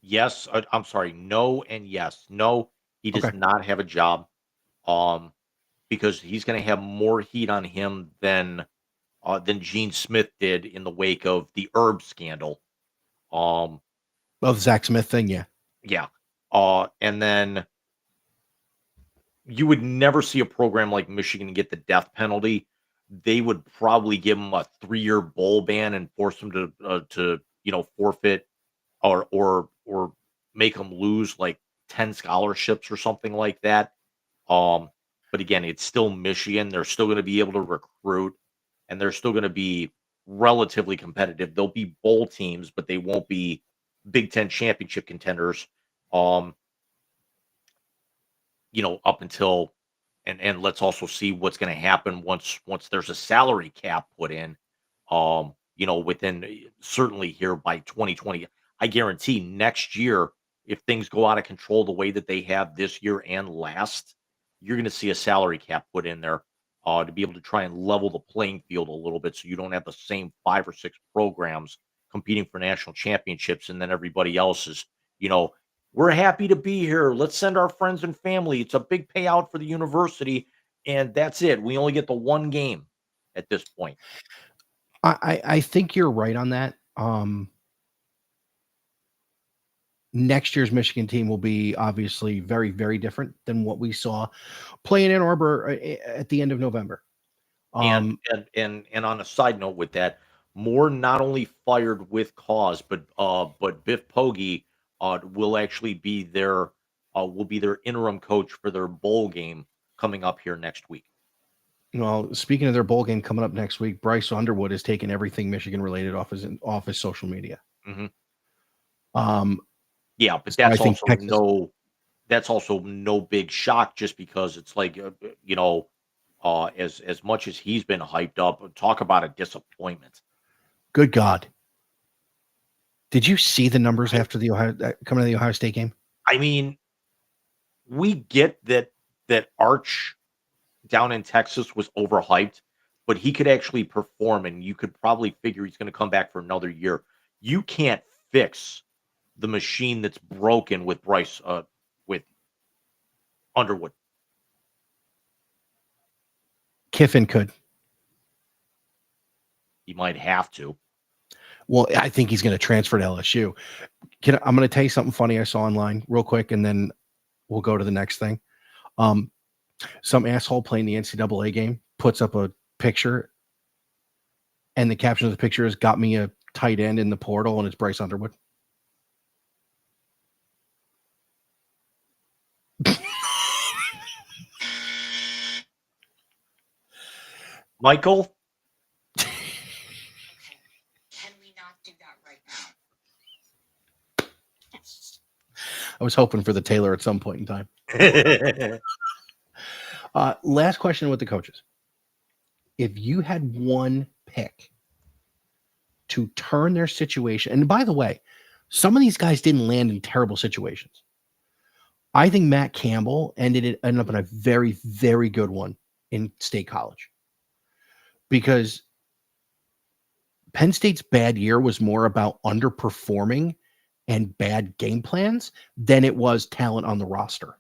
Yes, I'm sorry, no and yes. No, he does Okay. not have a job, um, because he's gonna have more heat on him than Gene Smith did in the wake of the herb scandal. Um, Well, the Zach Smith thing, yeah. yeah. And then you would never see a program like Michigan get the death penalty. They would probably give him a 3-year bowl ban and force him to forfeit or make them lose like 10 scholarships or something like that. Um, but again, it's still Michigan. They're still going to be able to recruit and they're still going to be relatively competitive. They'll be bowl teams, but they won't be Big Ten championship contenders. Um, up until and let's also see what's going to happen once there's a salary cap put in. Within certainly here by 2020, I guarantee next year, if things go out of control the way that they have this year and last, you're going to see a salary cap put in there to be able to try and level the playing field a little bit, so you don't have the same 5 or 6 programs competing for national championships, and then everybody else is, you know, we're happy to be here. Let's send our friends and family. It's a big payout for the university, and that's it. We only get the one game at this point. I think you're right on that. Next year's Michigan team will be obviously very, very different than what we saw playing Ann Arbor at the end of November. And Um, and on a side note with that, Moore not only fired with cause, but Biff Poggi will be their interim coach for their bowl game coming up here next week. well, speaking of their bowl game coming up next week, Bryce Underwood has taken everything Michigan related off his social media. Hmm. Um, Yeah, but so I think Texas. that's also no big shock just because it's like as much as he's been hyped up, talk about a disappointment. Good God, did you see the numbers I after the Ohio coming to the Ohio State game? I mean, we get that Arch down in Texas was overhyped, but he could actually perform, and you could probably figure he's going to come back for another year. You can't fix the machine that's broken with with Underwood. Kiffin could. He might have to. Well, I think he's going to transfer to LSU. I'm going to tell you something funny I saw online real quick, and then we'll go to the next thing. Some asshole playing the NCAA game puts up a picture, and the caption of the picture is "Got me a tight end in the portal," and it's Bryce Underwood. Michael, Can we not do that right now? I was hoping for the Taylor at some point in time. Last question with the coaches. If you had one pick to turn their situation, and by the way, some of these guys didn't land in terrible situations. I think Matt Campbell ended up in a very, very good one in State College, because Penn State's bad year was more about underperforming and bad game plans than it was talent on the roster.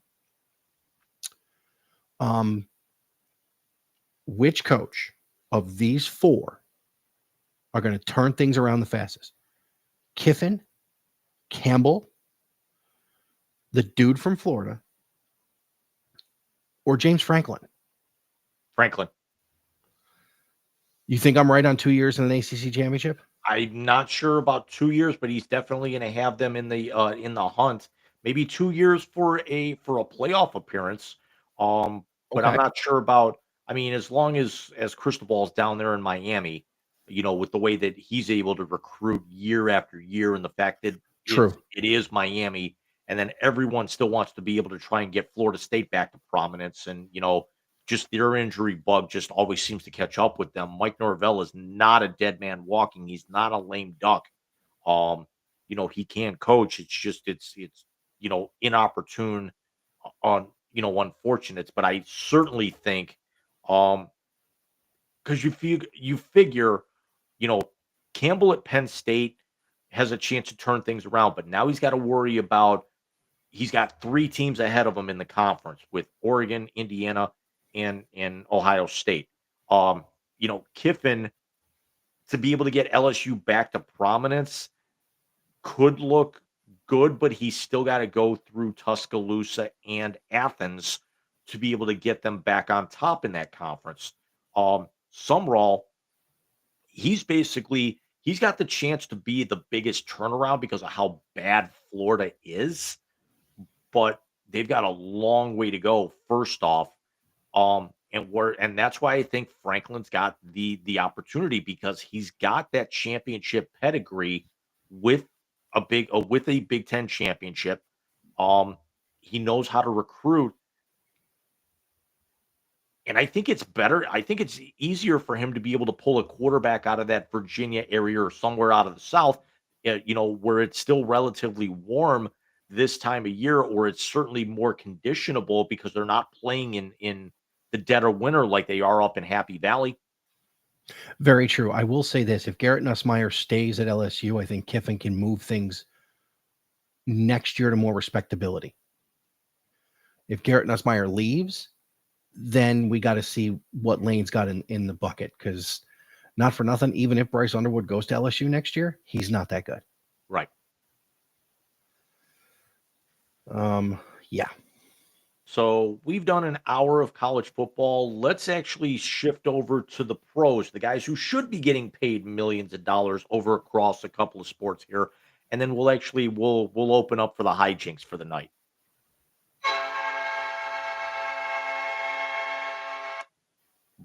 Which coach of these four are going to turn things around the fastest? Kiffin, Campbell, the dude from Florida, or James Franklin? Franklin. You think I'm right on 2 years in an ACC championship? I'm not sure about 2 years, but he's definitely going to have them in the hunt. Maybe 2 years for a playoff appearance. But I'm Okay. not sure about. I mean, as long as Cristobal's down there in Miami, with the way that he's able to recruit year after year, and the fact that True. it is Miami, and then everyone still wants to be able to try and get Florida State back to prominence, and just their injury bug just always seems to catch up with them. Mike Norvell is not a dead man walking. He's not a lame duck. He can coach. It's just it's inopportune on unfortunate. But I certainly think because you figure, Campbell at Penn State, has a chance to turn things around. But now he's got to worry about he's got 3 teams ahead of him in the conference with Oregon, Indiana, and Ohio State. Kiffin, to be able to get LSU back to prominence could look good, but he's still got to go through Tuscaloosa and Athens to be able to get them back on top in that conference. Sumrall, he's got the chance to be the biggest turnaround because of how bad Florida is, but they've got a long way to go. First off, and that's why I think Franklin's got the opportunity because he's got that championship pedigree with with a Big Ten championship. He knows how to recruit, and I think it's better. I think it's easier for him to be able to pull a quarterback out of that Virginia area or somewhere out of the South, where it's still relatively warm this time of year, or it's certainly more conditionable because they're not playing in the dead of winter like they are up in Happy Valley. Very true. I will say this: if Garrett Nussmeier stays at LSU, I think Kiffin can move things next year to more respectability. If Garrett Nussmeier leaves, then we got to see what Lane's got in the bucket, because not for nothing, even if Bryce Underwood goes to LSU next year, he's not that good. Right. Yeah. So we've done an hour of college football. Let's actually shift over to the pros, the guys who should be getting paid millions of dollars over across a couple of sports here. And then we'll open up for the hijinks for the night.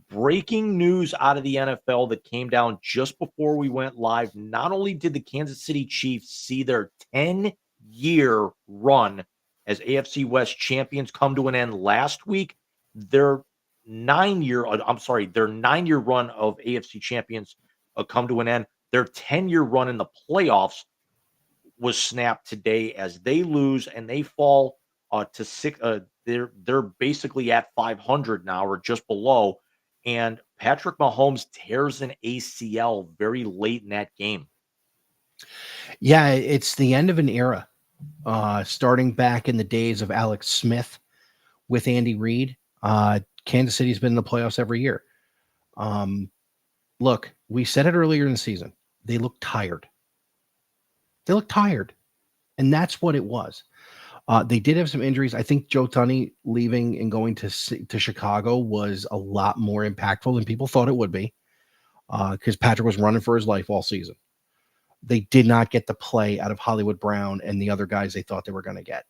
Breaking news out of the NFL that came down just before we went live. Not only did the Kansas City Chiefs see their 10-year run as AFC West champions come to an end last week, their 9-year run of AFC champions come to an end. Their 10-year run in the playoffs was snapped today as they lose and they fall to 6. They're basically at 500 now or just below. And Patrick Mahomes tears an ACL very late in that game. Yeah, it's the end of an era. Starting back in the days of Alex Smith with Andy Reid, Kansas City's been in the playoffs every year. Look, we said it earlier in the season. They look tired. And that's what it was. They did have some injuries. I think Joe Tunney leaving and going to Chicago was a lot more impactful than people thought it would be, because Patrick was running for his life all season. They did not get the play out of Hollywood Brown and the other guys they thought they were going to get.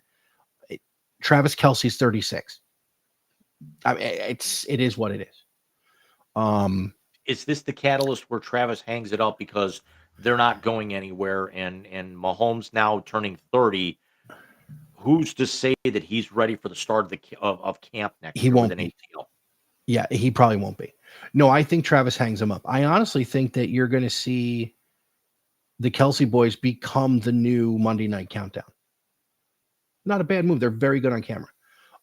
Travis Kelce's 36. I mean, it is what it is. Is this the catalyst where Travis hangs it up because they're not going anywhere and Mahomes now turning 30? Who's to say that he's ready for the start of camp next year with an ACL? Yeah, he probably won't be. No, I think Travis hangs him up. I honestly think that you're going to see the Kelce boys become the new Monday Night Countdown. Not a bad move. They're very good on camera.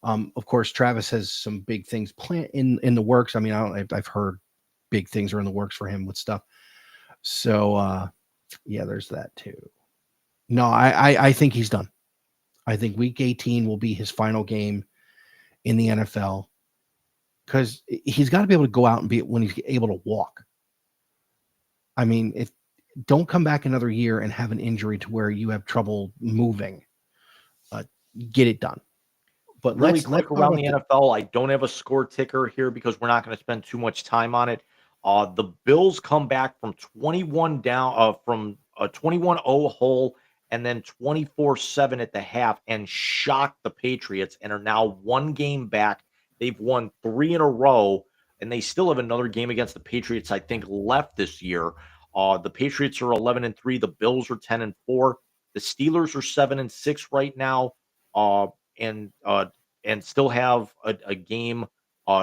Of course, Travis has some big things planned in the works. I mean, I've heard big things are in the works for him with stuff. So, yeah, there's that too. No, I think he's done. I think week 18 will be his final game in the NFL, because he's got to be able to go out and be when he's able to walk. I mean, don't come back another year and have an injury to where you have trouble moving. Get it done. But really quick around the NFL, I don't have a score ticker here because we're not going to spend too much time on it. The Bills come back from 21 down, from a 21-0 hole and then 24-7 at the half and shock the Patriots and are now one game back. They've won 3 in a row, and they still have another game against the Patriots, I think, left this year. The Patriots are 11-3. The Bills are 10-4. The Steelers are 7-6 right now, and still have a game.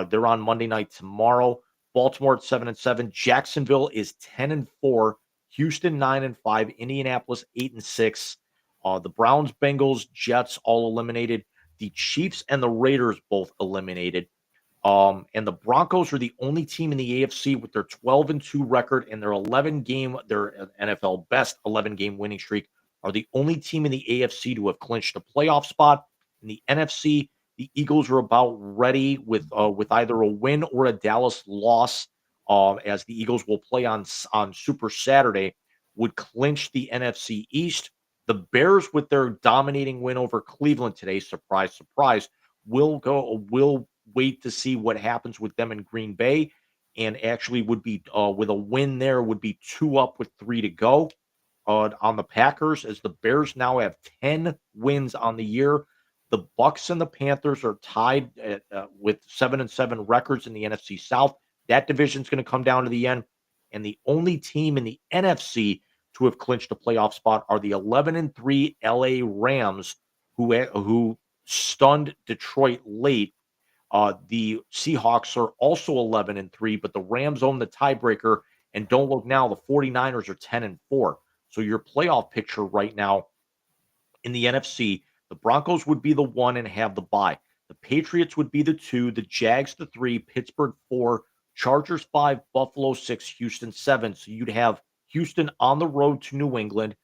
They're on Monday night tomorrow. Baltimore at 7-7. Jacksonville is 10-4. Houston 9-5, Indianapolis 8-6, the Browns, Bengals, Jets all eliminated. The Chiefs and the Raiders both eliminated. And the Broncos are the only team in the AFC with their 12-2 record and their NFL best 11-game winning streak are the only team in the AFC to have clinched a playoff spot. In the NFC, the Eagles are about ready with either a win or a Dallas loss, as the Eagles will play on Super Saturday, would clinch the NFC East. The Bears, with their dominating win over Cleveland today, surprise, surprise, will wait to see what happens with them in Green Bay, and actually would be with a win there would be 2 up with 3 to go on the Packers, as the Bears now have 10 wins on the year. The Bucks and the Panthers are tied with 7-7 records in the NFC South. That division is going to come down to the end, and the only team in the NFC to have clinched a playoff spot are the 11-3 LA Rams, who stunned Detroit late. The Seahawks are also 11-3, but the Rams own the tiebreaker. And don't look now, the 49ers are 10-4. So your playoff picture right now in the NFC, the Broncos would be the 1 and have the bye. The Patriots would be the 2, the Jags the 3, Pittsburgh 4, Chargers 5, Buffalo 6, Houston 7. So you'd have Houston on the road to New England,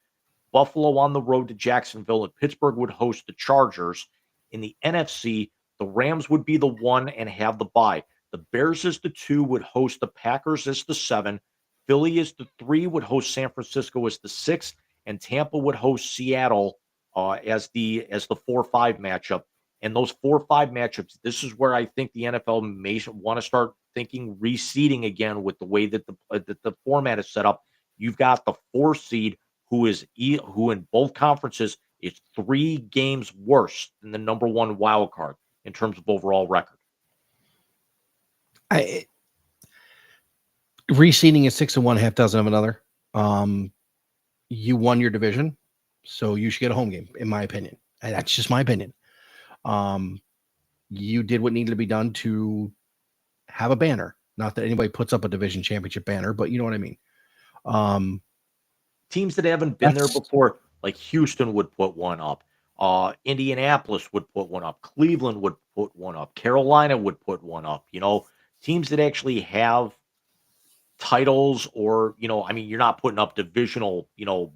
Buffalo on the road to Jacksonville, and Pittsburgh would host the Chargers. In the NFC, the Rams would be the 1 and have the bye. The Bears as the 2 would host the Packers as the 7. Philly as the 3 would host San Francisco as the 6, and Tampa would host Seattle as the 4-5 matchup. And those 4-5 matchups, this is where I think the NFL may want to start thinking reseeding again with the way that the format is set up. You've got the 4 seed who in both conferences is 3 games worse than the number 1 wild card in terms of overall record. Reseeding is 6-1, half dozen of another. You won your division, so you should get a home game, in my opinion. And that's just my opinion. You did what needed to be done to have a banner. Not that anybody puts up a division championship banner, but you know what I mean. Teams that haven't been there before, like Houston would put one up. Indianapolis would put one up. Cleveland would put one up. Carolina would put one up. Teams that actually have titles, or I mean, you're not putting up divisional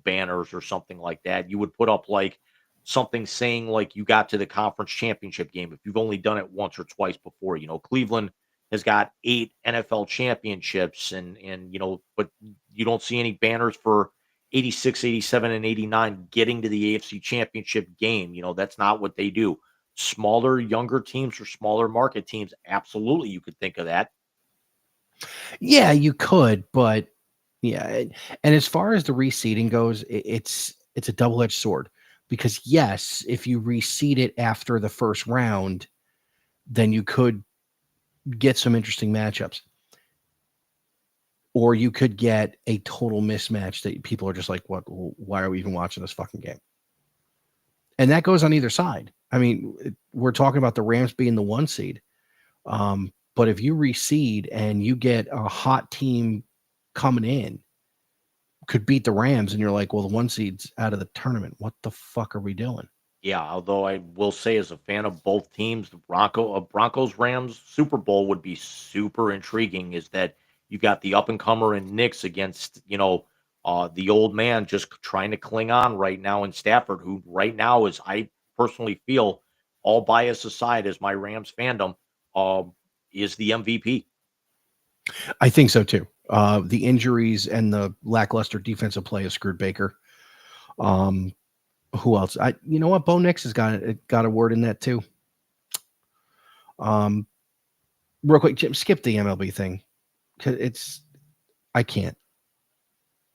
banners or something like that. You would put up like something saying like you got to the conference championship game if you've only done it once or twice before. Cleveland has got 8 NFL championships, and but you don't see any banners for 86, 87, and 89 getting to the AFC championship game. That's not what they do. Smaller, younger teams or smaller market teams, absolutely you could think of that. Yeah, you could, but yeah. And as far as the reseeding goes, it's a double-edged sword, because yes, if you reseed it after the first round, then you could get some interesting matchups, or you could get a total mismatch that people are just like, what, why are we even watching this fucking game? And that goes on either side. I mean, we're talking about the Rams being the 1 seed. But if you reseed and you get a hot team coming in, could beat the Rams, and you're like, well, the 1 seed's out of the tournament. What the fuck are we doing? Yeah, although I will say, as a fan of both teams, the Broncos Rams Super Bowl would be super intriguing. Is that you got the up and comer and Knicks against the old man just trying to cling on right now in Stafford, who right now is, I personally feel, all bias aside, as my Rams fandom, is the MVP. I think so too. The injuries and the lackluster defensive play has screwed Baker. Who else? You know what? Bo Nix has got a word in that too. Real quick, Jim, skip the MLB thing, because I can't.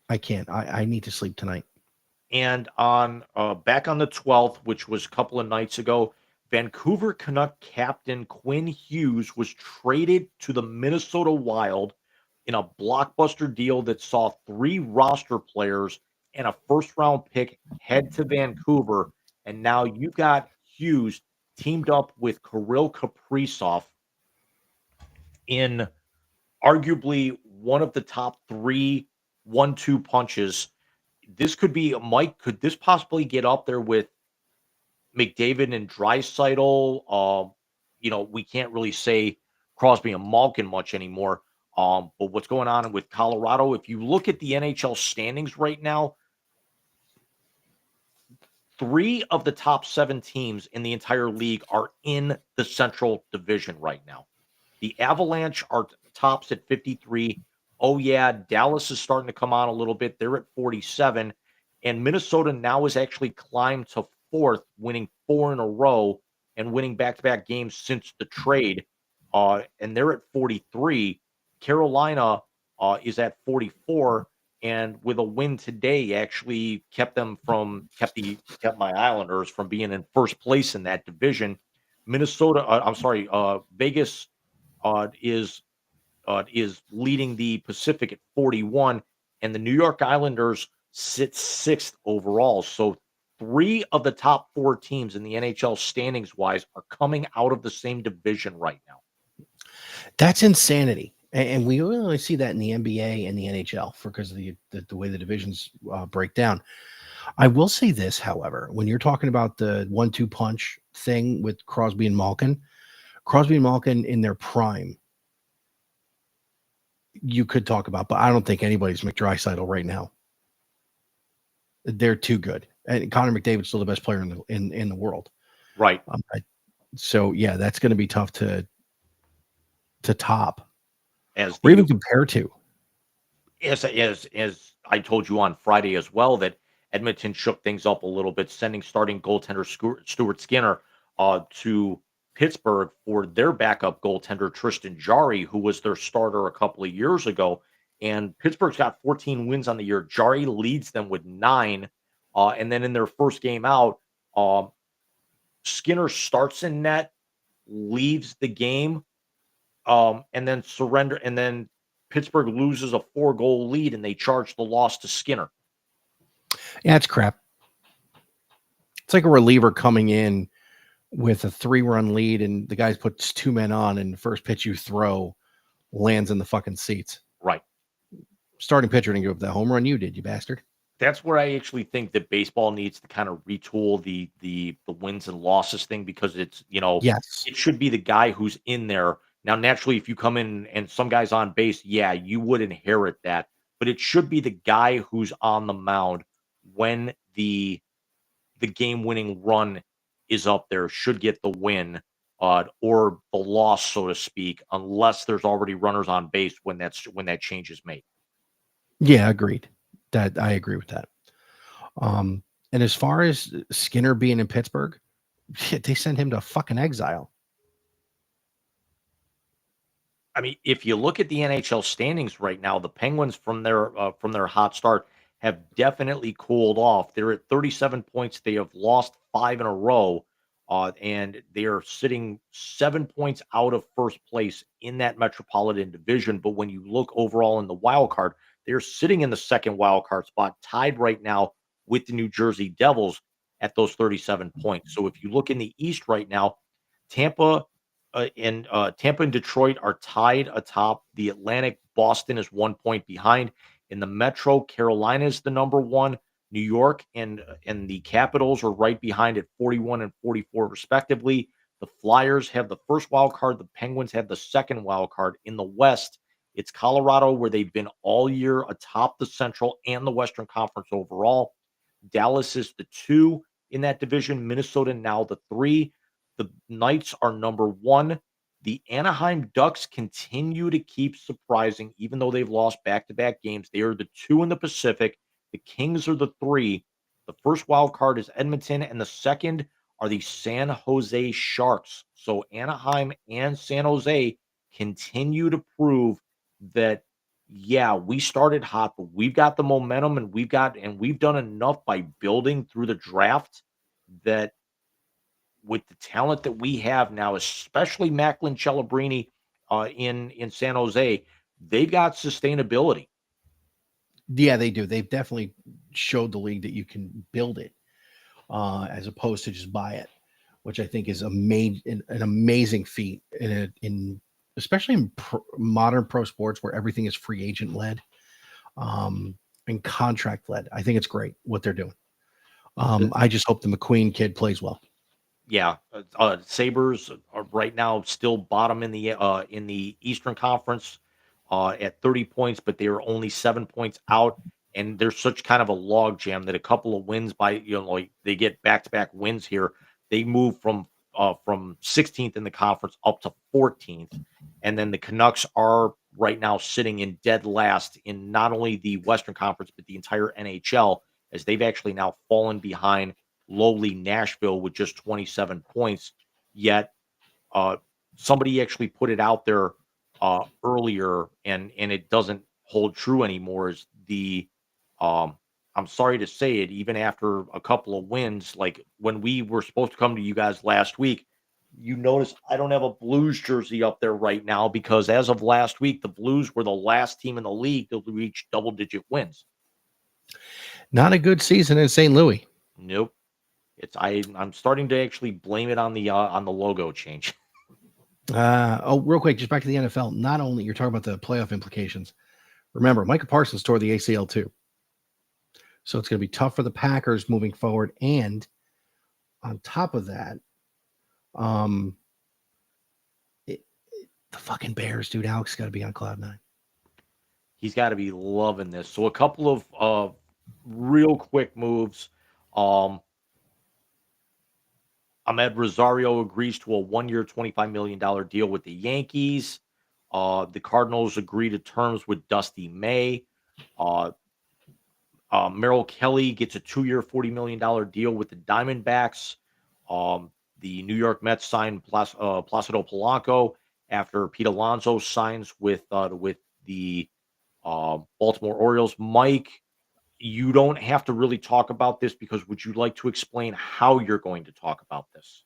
I need to sleep tonight. And on back on the 12th, which was a couple of nights ago, Vancouver Canuck captain Quinn Hughes was traded to the Minnesota Wild in a blockbuster deal that saw 3 roster players and a first-round pick head to Vancouver. And now you've got Hughes teamed up with Kirill Kaprizov in arguably one of the top 3 1-2 punches. This could be Mike. Could this possibly get up there with McDavid and Draisaitl? We can't really say Crosby and Malkin much anymore. But what's going on with Colorado? If you look at the NHL standings right now, 3 of the top 7 teams in the entire league are in the Central Division right now. The Avalanche are tops at 53. Oh, yeah, Dallas is starting to come on a little bit. They're at 47. And Minnesota now has actually climbed to 4th, winning 4 in a row and winning back-to-back games since the trade. And they're at 43. Carolina is at 44. And with a win today, actually kept my Islanders from being in first place in that division. Vegas uh, is is leading the Pacific at 41, and the New York Islanders sit 6th overall. So 3 of the top 4 teams in the NHL standings wise are coming out of the same division right now. That's insanity. And we only see that in the NBA and the NHL because of the way the divisions break down. I will say this, however, when you're talking about the 1-2 punch thing with Crosby and Malkin in their prime, you could talk about, but I don't think anybody's McDrysaddle right now. They're too good. And Connor McDavid's still the best player in the world. Right. So yeah, that's going to be tough to top Or even compare to. As I told you on Friday as well, that Edmonton shook things up a little bit, sending starting goaltender Stuart Skinner to Pittsburgh for their backup goaltender Tristan Jarry, who was their starter a couple of years ago. And Pittsburgh's got 14 wins on the year. Jarry leads them with 9. And then in their first game out, Skinner starts in net, leaves the game, and then Pittsburgh loses a 4-goal lead, and they charge the loss to Skinner. Yeah, it's crap. It's like a reliever coming in with a 3-run lead, and the guy puts 2 men on, and the first pitch you throw lands in the fucking seats. Right. Starting pitcher didn't give up that home run you did, you bastard. That's where I actually think that baseball needs to kind of retool the wins and losses thing, because it's, Yes. it should be the guy who's in there. Now, naturally, if you come in and some guy's on base, yeah, you would inherit that. But it should be the guy who's on the mound when the game-winning run is up there should get the win, or the loss, so to speak, unless there's already runners on base when that change is made. Yeah, agreed. That I agree with that. And as far as Skinner being in Pittsburgh, shit, they sent him to fucking exile. I mean, if you look at the NHL standings right now, the Penguins from their hot start have definitely cooled off. They're at 37 points. They have lost 5 in a row, and they are sitting 7 points out of first place in that Metropolitan Division. But when you look overall in the wild card, they're sitting in the second wild card spot, tied right now with the New Jersey Devils at those 37 points. So if you look in the East right now, Tampa Tampa and Detroit are tied atop the Atlantic. Boston is 1 point behind. In the Metro, Carolina is the number 1. New York and the Capitals are right behind at 41 and 44 respectively. The Flyers have the first wild card. The Penguins have the second wild card. In the West, it's Colorado, where they've been all year atop the Central and the Western Conference overall. Dallas is the 2 in that division. Minnesota now the 3. The Knights are number 1. The Anaheim Ducks continue to keep surprising, even though they've lost back-to-back games. They are the 2 in the Pacific. The Kings are the 3. The first wild card is Edmonton, and the second are the San Jose Sharks. So Anaheim and San Jose continue to prove that, yeah, we started hot, but we've got the momentum, and we've done enough by building through the draft that, with the talent that we have now, especially Macklin Celebrini in San Jose, they've got sustainability. Yeah, they do. They've definitely showed the league that you can build it as opposed to just buy it, which I think is an amazing feat in especially in modern pro sports where everything is free agent led and contract led. I think it's great what they're doing. I just hope the McQueen kid plays well. Yeah, Sabres are right now still bottom in the Eastern Conference at 30 points, but they are only 7 points out, and there's such kind of a log jam that a couple of wins by like they get back to back wins here, they move from 16th in the conference up to 14th, and then the Canucks are right now sitting in dead last in not only the Western Conference but the entire NHL as they've actually now fallen behind lowly Nashville with just 27 points. Yet, uh, somebody actually put it out there earlier, and it doesn't hold true anymore. Is the I'm sorry to say it, even after a couple of wins, like when we were supposed to come to you guys last week, you notice I don't have a Blues jersey up there right now because as of last week, the Blues were the last team in the league to reach double-digit wins. Not a good season in St. Louis. Nope. I'm starting to actually blame it on the logo change. Real quick, just back to the NFL. Not only you're talking about the playoff implications. Remember, Micah Parsons tore the ACL too. So it's going to be tough for the Packers moving forward. And on top of that, the fucking Bears, dude. Alex got to be on cloud nine. He's got to be loving this. So a couple of real quick moves. Ahmed Rosario agrees to a 1-year, $25 million deal with the Yankees. The Cardinals agree to terms with Dusty May. Merrill Kelly gets a 2-year, $40 million deal with the Diamondbacks. The New York Mets signed Placido Polanco after Pete Alonso signs with the Baltimore Orioles. Mike, you don't have to really talk about this because would you like to explain how you're going to talk about this?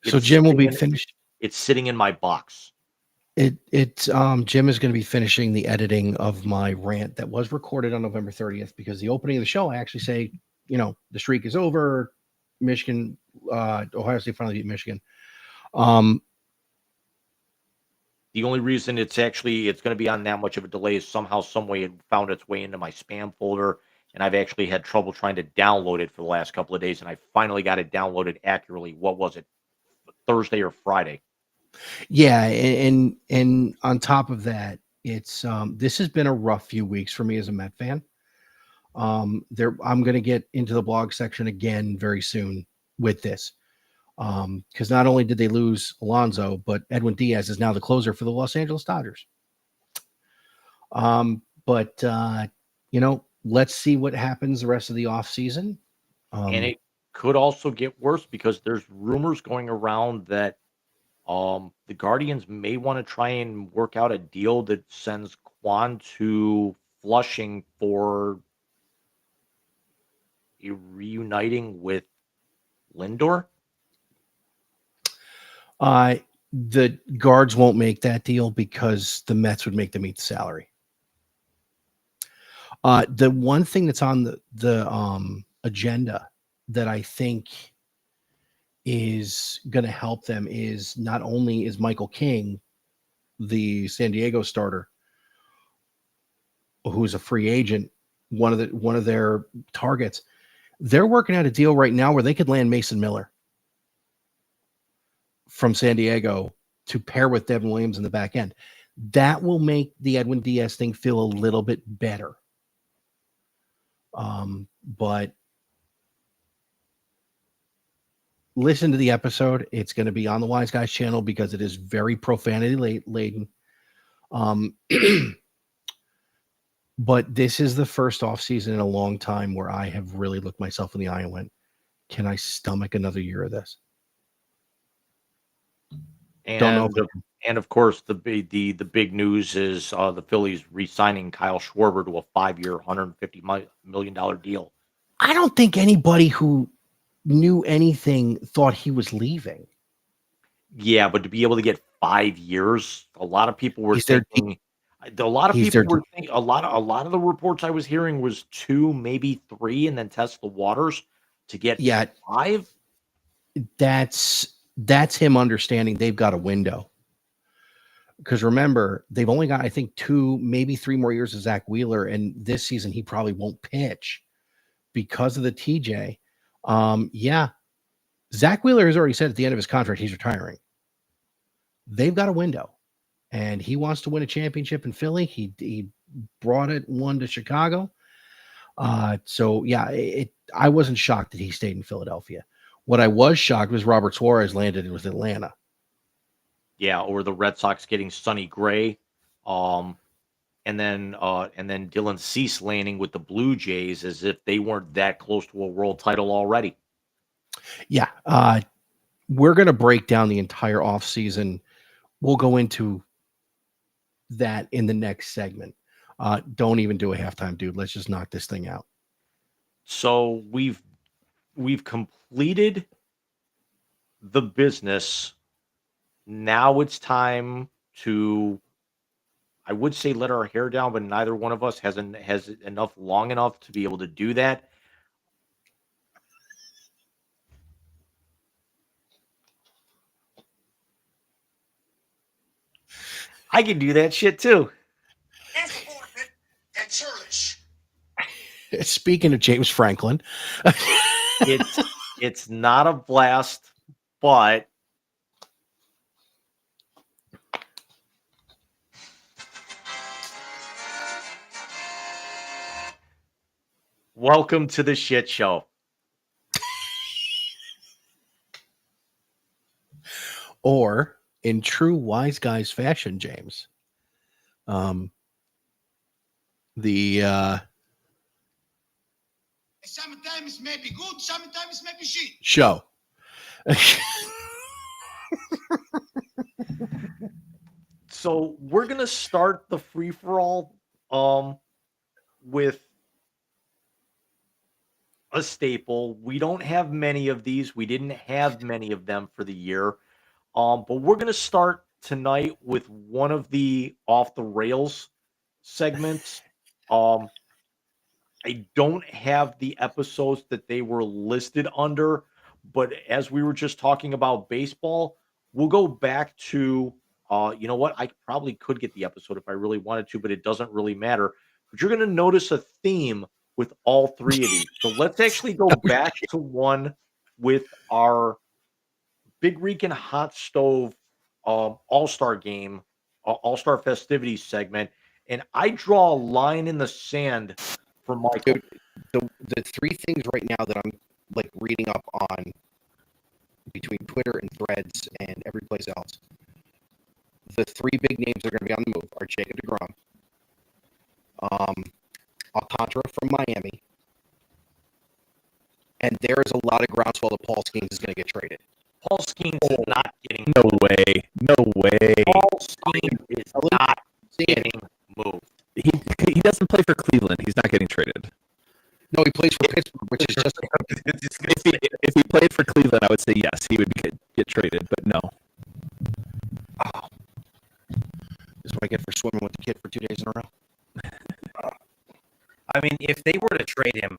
So Jim will be finished. It's sitting in my box. Jim is going to be finishing the editing of my rant that was recorded on November 30th because the opening of the show, I actually say, the streak is over. Michigan, Ohio State finally beat Michigan. The only reason it's going to be on that much of a delay is somehow, some way it found its way into my spam folder, and I've actually had trouble trying to download it for the last couple of days, and I finally got it downloaded accurately. What was it, Thursday or Friday? Yeah, and on top of that, it's this has been a rough few weeks for me as a Met fan. I'm going to get into the blog section again very soon with this. Because not only did they lose Alonso, but Edwin Diaz is now the closer for the Los Angeles Dodgers. Let's see what happens the rest of the offseason. And it could also get worse because there's rumors going around that the Guardians may want to try and work out a deal that sends Quan to Flushing for a reuniting with Lindor. The guards won't make that deal because the Mets would make them eat the salary. The one thing that's on the agenda that I think is going to help them is not only is Michael King, the San Diego starter, who's a free agent, one of their targets. They're working out a deal right now where they could land Mason Miller from San Diego to pair with Devin Williams in the back end. That will make the Edwin Diaz thing feel a little bit better. But listen to the episode. It's going to be on the Wise Guys channel because it is very profanity laden. But this is the first off season in a long time where I have really looked myself in the eye and went, can I stomach another year of this? And of course, the big news is the Phillies re-signing Kyle Schwarber to a 5-year, $150 million deal. I don't think anybody who knew anything thought he was leaving. Yeah, but to be able to get 5 years, a lot of people were thinking. A lot of people were thinking. A lot of the reports I was hearing was 2, maybe 3, and then test the waters to get 5. That's him understanding they've got a window. Because remember, they've only got, I think, 2, maybe 3 more years of Zach Wheeler, and this season he probably won't pitch because of the TJ. Yeah. Zach Wheeler has already said at the end of his contract he's retiring. They've got a window, and he wants to win a championship in Philly. He brought one to Chicago. So yeah, I wasn't shocked that he stayed in Philadelphia. What I was shocked was Robert Suarez landed with Atlanta. Yeah, or the Red Sox getting Sonny Gray, and then Dylan Cease landing with the Blue Jays as if they weren't that close to a world title already. Yeah, we're going to break down the entire offseason. We'll go into that in the next segment. Don't even do a halftime, dude. Let's just knock this thing out. So we've completed the business. Now it's time to, I would say, let our hair down, but neither one of us has enough long enough to be able to do that. I can do that shit too. That's churlish. Speaking of James Franklin, It's not a blast, but welcome to the shit show. or in true wise guys fashion, James, the Sometimes may be good, sometimes may be shit. show. So we're gonna start the free for all with a staple. We don't have many of these. We didn't have many of them for the year. But we're gonna start tonight with one of the off the rails segments. I don't have the episodes that they were listed under, but as we were just talking about baseball, we'll go back to you know what? I probably could get the episode if I really wanted to, but it doesn't really matter. But you're going to notice a theme with all three of these. So let's actually go back to one with our Big Rican Hot Stove All-Star game, All-Star festivities segment, and I draw a line in the sand for Michael. The three things right now that I'm like reading up on between Twitter and Threads and every place else, the three big names that are going to be on the move are Jacob deGrom, Alcantara from Miami, and there is a lot of groundswell that Paul Skeens is going to get traded. Paul Skeens is not getting No way. No way. Paul Skeens is not getting moved. He doesn't play for Cleveland. He's not getting traded. No, he plays for Pittsburgh, which is just If he played for Cleveland, I would say yes, he would get traded, but no. oh. This is what I get for swimming with the kid for 2 days in a row. I mean, if they were to trade him,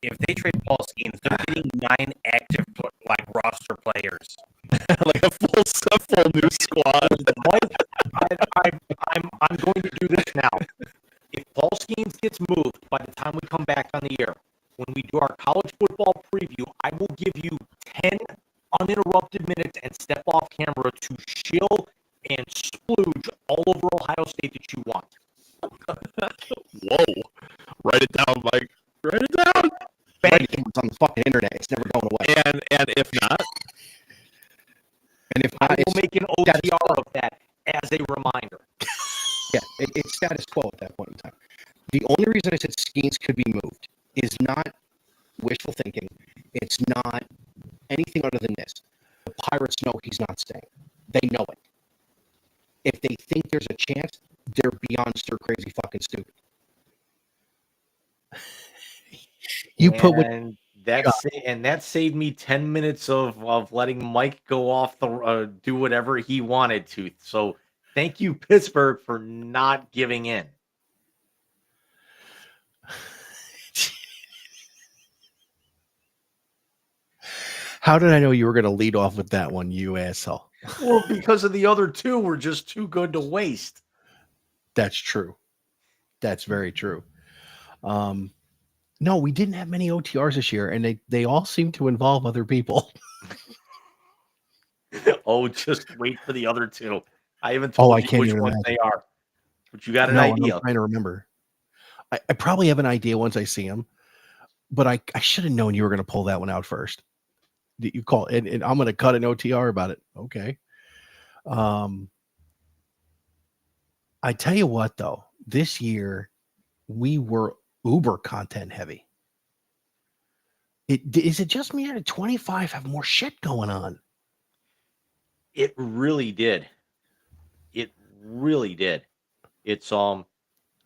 if they trade Paul Skeens, they're getting 9 active roster players. Like a full new squad. I'm going to do this now. If Paul Skeens gets moved by the time we come back on the air, when we do our college football preview, I will give you 10 uninterrupted minutes and step off camera to shill and splooge all over Ohio State that you want. Whoa. Write it down, Mike. Write it down. It's on the fucking internet. It's never going away. And if not, And if I not, will make an OTR of that as a reminder. yeah, it's status quo at that point in time. The only reason I said Skeens could be moved is not wishful thinking. It's not anything other than this. The Pirates know he's not staying. They know it. If they think there's a chance, they're beyond stir crazy fucking stupid. And that saved me 10 minutes of letting Mike go off the do whatever he wanted to. So thank you, Pittsburgh, for not giving in. How did I know you were going to lead off with that one, you asshole? Well, because of the other two were just too good to waste. That's true. That's very true. No, we didn't have many OTRs this year, and they all seem to involve other people. Oh, just wait for the other two. I haven't Oh, told I you can't which even ones imagine. they are, but you got an No, and I'm idea. trying to remember. I probably have an idea once I see them, but I should have known you were going to pull that one out first. You call and I'm going to cut an OTR about it. Okay. I tell you what, though, this year we were uber content heavy. Is it just me or did 25 have more shit going on? It really did. It really did. It's I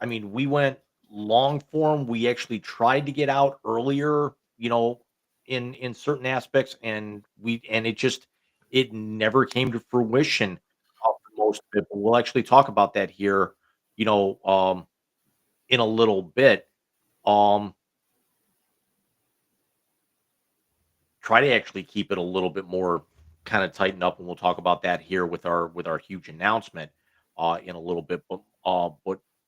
mean, we went long form. We actually tried to get out earlier, in certain aspects, and it never came to fruition for most of it. But we'll actually talk about that here, in a little bit. Um, Try to actually keep it a little bit more kind of tighten up, and we'll talk about that here with our huge announcement in a little bit. But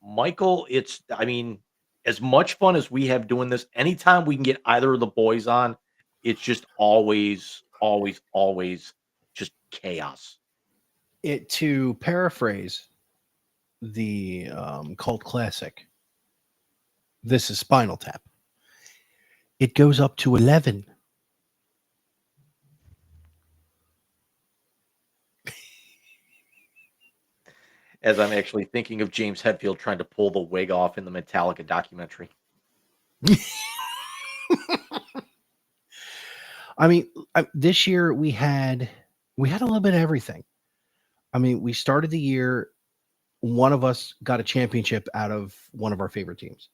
Michael, it's I mean, as much fun as we have doing this, anytime we can get either of the boys on, it's just always, always, always just chaos. To paraphrase the cult classic, this is Spinal Tap. It goes up to 11. As I'm actually thinking of James Hetfield trying to pull the wig off in the Metallica documentary. I mean, this year we had a little bit of everything. I mean, we started the year, one of us got a championship out of one of our favorite teams.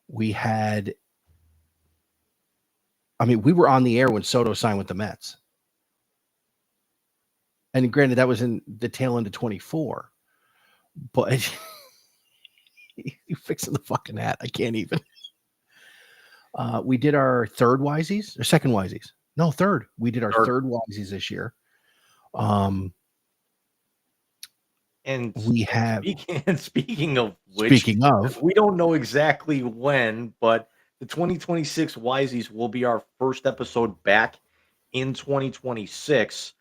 We were on the air when Soto signed with the Mets. And granted, that was in the tail end of 24. But you fixing the fucking hat. I can't even. We did our third Wisies or second Wisies. No, third. We did our third Wisies this year. And we have speaking of which, we don't know exactly when, but the 2026 Wisies will be our first episode back in 2026.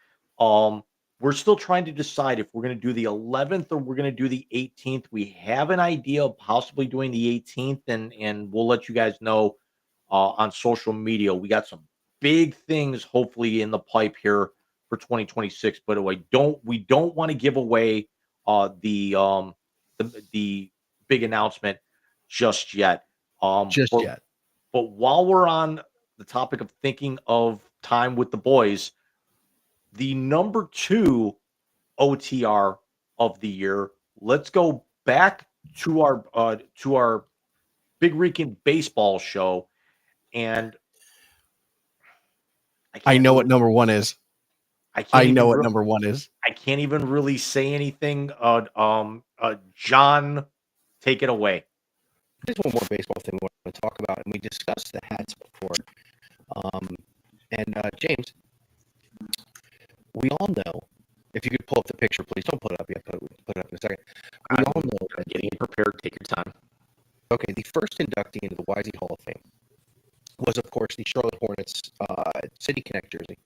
We're still trying to decide if we're going to do the 11th or we're going to do the 18th. We have an idea of possibly doing the 18th, and we'll let you guys know on social media. We got some big things hopefully in the pipe here for 2026, but we don't want to give away the big announcement just yet. But while we're on the topic of thinking of time with the boys, the number 2 OTR of the year. Let's go back to our Big Rican baseball show, and I know what number 1 is. I know what number 1 is. I can't even really say anything. John, take it away. There's one more baseball thing we want to talk about, and we discussed the hats before. James, we all know, if you could pull up the picture, please. Don't put it up yet. Put it up in a second. We all know that getting prepared. Take your time. Okay, the first inductee into the Wisey Hall of Fame was, of course, the Charlotte Hornets City Connect jersey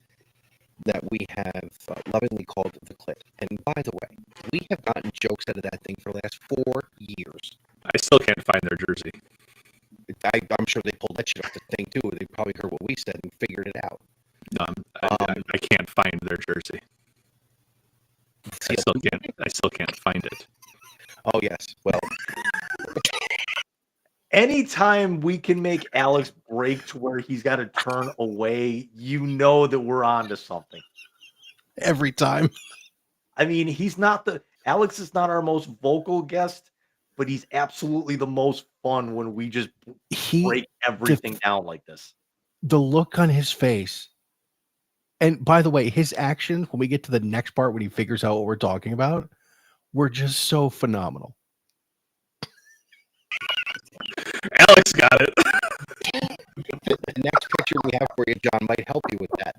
that we have lovingly called the Clit. And by the way, we have gotten jokes out of that thing for the last 4 years. I still can't find their jersey. I'm sure they pulled that shit off the thing, too. They probably heard what we said and figured it out. No, I can't find their jersey. I still can't find it. Oh, yes. Well, anytime we can make Alex break to where he's got to turn away, you know that we're on to something. Every time. I mean, Alex is not our most vocal guest, but he's absolutely the most fun when we just break everything down like this. The look on his face. And by the way, his actions, when we get to the next part, when he figures out what we're talking about, were just so phenomenal. Alex got it. The next picture we have for you, John, might help you with that.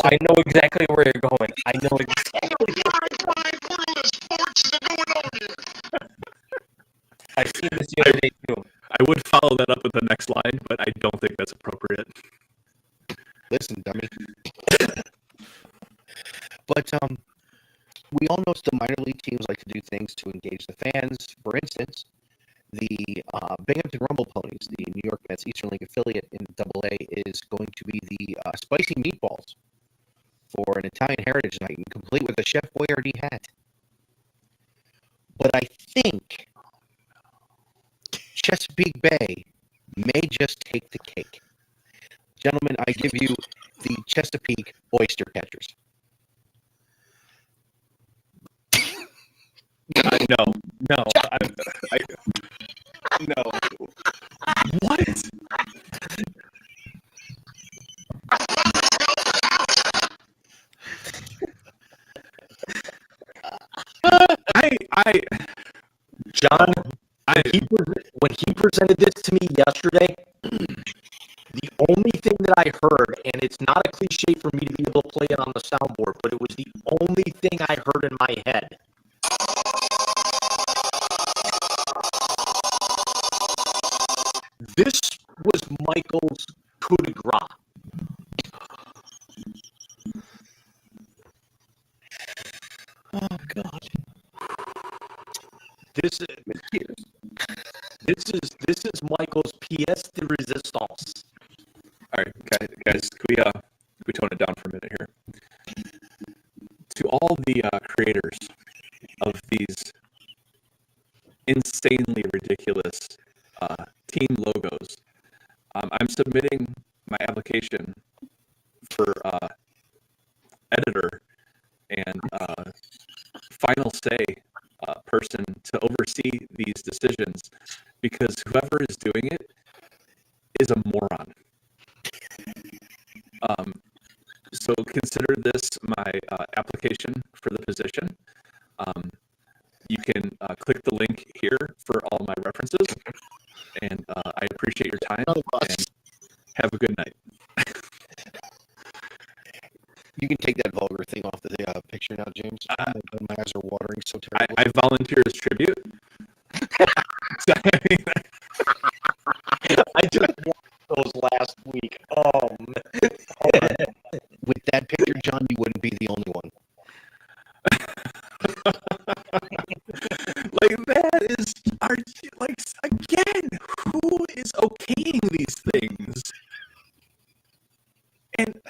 I know exactly where you're going. I know exactly. I seen this the other day too. follow that up with the next line, but I don't think that's appropriate. Listen, dummy. But we all know the minor league teams like to do things to engage the fans. For instance, the Binghamton Rumble Ponies, the New York Mets Eastern League affiliate in AA, is going to be the spicy meatballs for an Italian Heritage Night, complete with a Chef Boyardee hat. But I think Chesapeake Bay may just take the cake. Gentlemen, I give you the Chesapeake Oyster Catchers. No. No. What? John, when he presented this to me yesterday, the only thing that I heard, and it's not a cliche for me to be able to play it on the soundboard, but it was the only thing I heard in my head. This was Michael's coup de grace. Oh, God. This is Michael's pièce de résistance. All right, guys, can we tone it down for a minute here? To all the creators of these insanely ridiculous team logos, I'm submitting my application for editor and final say person to oversee these decisions, because whoever is doing it is a moron. So consider this my application for the position. You can click the link here for all my references, and I appreciate your time, and have a good night. You can take that vulgar thing off the picture now, James. My eyes are watering so terribly. I volunteer as tribute. I just watched those last week. Oh, man. With that picture, John, you wouldn't be the only one. Like, that is, again, who is okaying these things? And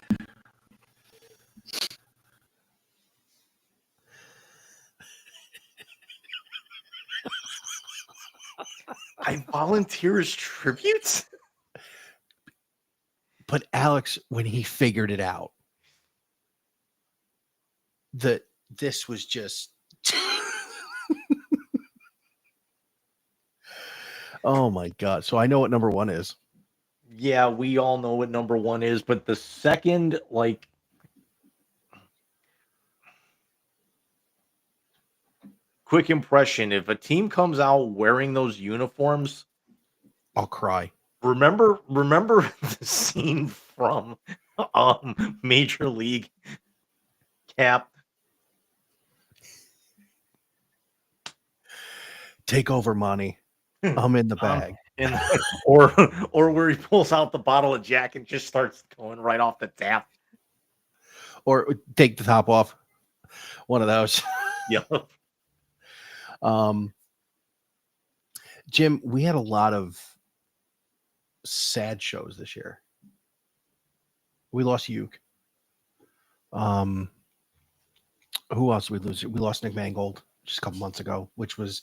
I volunteer as tribute? But Alex, when he figured it out, this was just oh my God. So I know what number one is. Yeah, we all know what number one is, but the second, quick impression, if a team comes out wearing those uniforms, I'll cry. remember the scene from Major League Cap? Take over, Monty. I'm in the bag. And or where he pulls out the bottle of Jack and just starts going right off the tap. Or take the top off. One of those. Yep. Jim, we had a lot of sad shows this year. We lost Uke. Who else did we lose? We lost Nick Mangold just a couple months ago, which was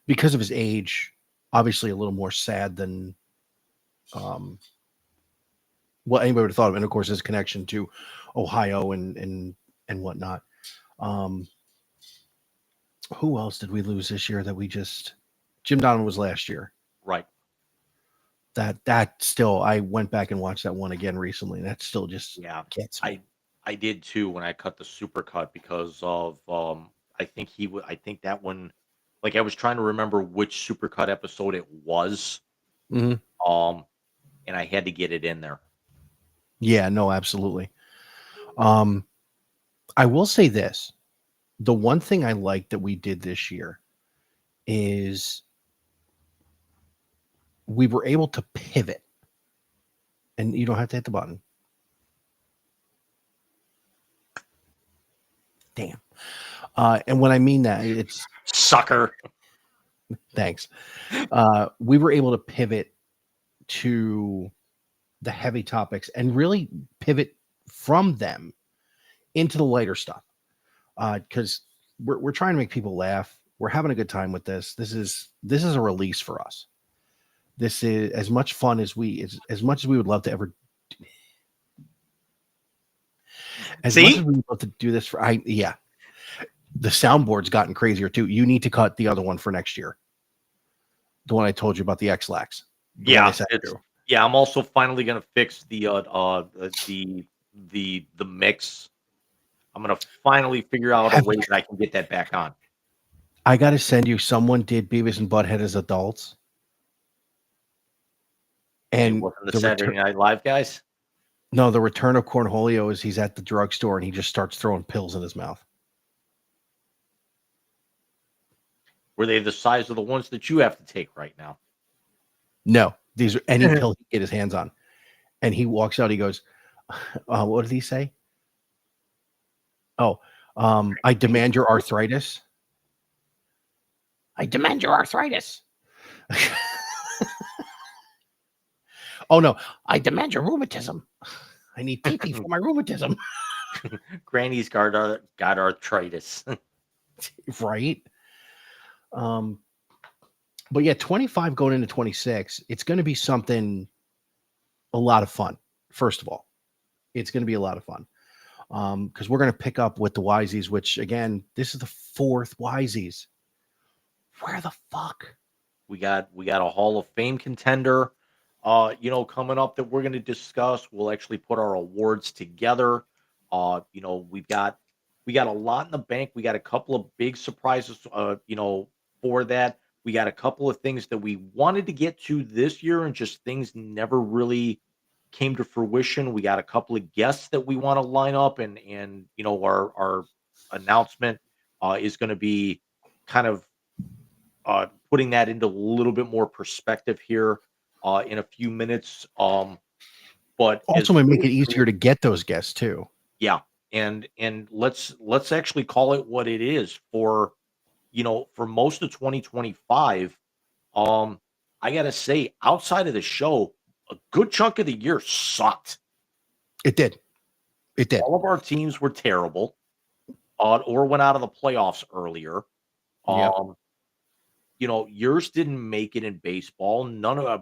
because of his age, obviously a little more sad than what anybody would have thought of. And of course, his connection to Ohio and whatnot. Who else did we lose this year that we just... Jim Donovan was last year. Right. That still, I went back and watched that one again recently. And that still just gets me. I did too when I cut the super cut because of I think that one, I was trying to remember which super cut episode it was. Mm-hmm. And I had to get it in there. Yeah, no, absolutely. I will say this. The one thing I like that we did this year is we were able to pivot, and you don't have to hit the button. Damn. And when I mean that, it's Sucker. thanks. We were able to pivot to the heavy topics and really pivot from them into the lighter stuff. Because we're trying to make people laugh. We're having a good time with this. This is a release for us. This is as much fun as as much as we would love to ever. As much as we would love to do this the soundboard's gotten crazier too. You need to cut the other one for next year. The one I told you about, the X-Lax. Yeah, I'm also finally gonna fix the mix. I'm gonna finally figure out a way that I can get that back on. I got to send you. Someone did Beavis and Butthead as adults, and the Saturday Night Live guys. No, the return of Cornholio is he's at the drugstore and he just starts throwing pills in his mouth. Were they the size of the ones that you have to take right now? No, these are any pill he can get his hands on. And he walks out. He goes, "What did he say? Oh, I demand your arthritis. I demand your arthritis." Oh no, I demand your rheumatism. I need pee-pee for my rheumatism. Granny's got arthritis. Right. But yeah, 25 going into 26, it's going to be something, a lot of fun. First of all, it's going to be a lot of fun. Because we're going to pick up with the Wiseies, which again, this is the 4th Wiseies. Where the fuck? We got a Hall of Fame contender, coming up that we're going to discuss. We'll actually put our awards together. We've got a lot in the bank. We got a couple of big surprises, for that. We got a couple of things that we wanted to get to this year and just things never really came to fruition. We got a couple of guests that we want to line up, and our announcement is going to be kind of putting that into a little bit more perspective here in a few minutes. But also might make it easier to get those guests too. Yeah, and let's actually call it what it is for most of 2025. I gotta say, outside of the show, a good chunk of the year sucked. It did. All of our teams were terrible, or went out of the playoffs earlier. Yours didn't make it in baseball.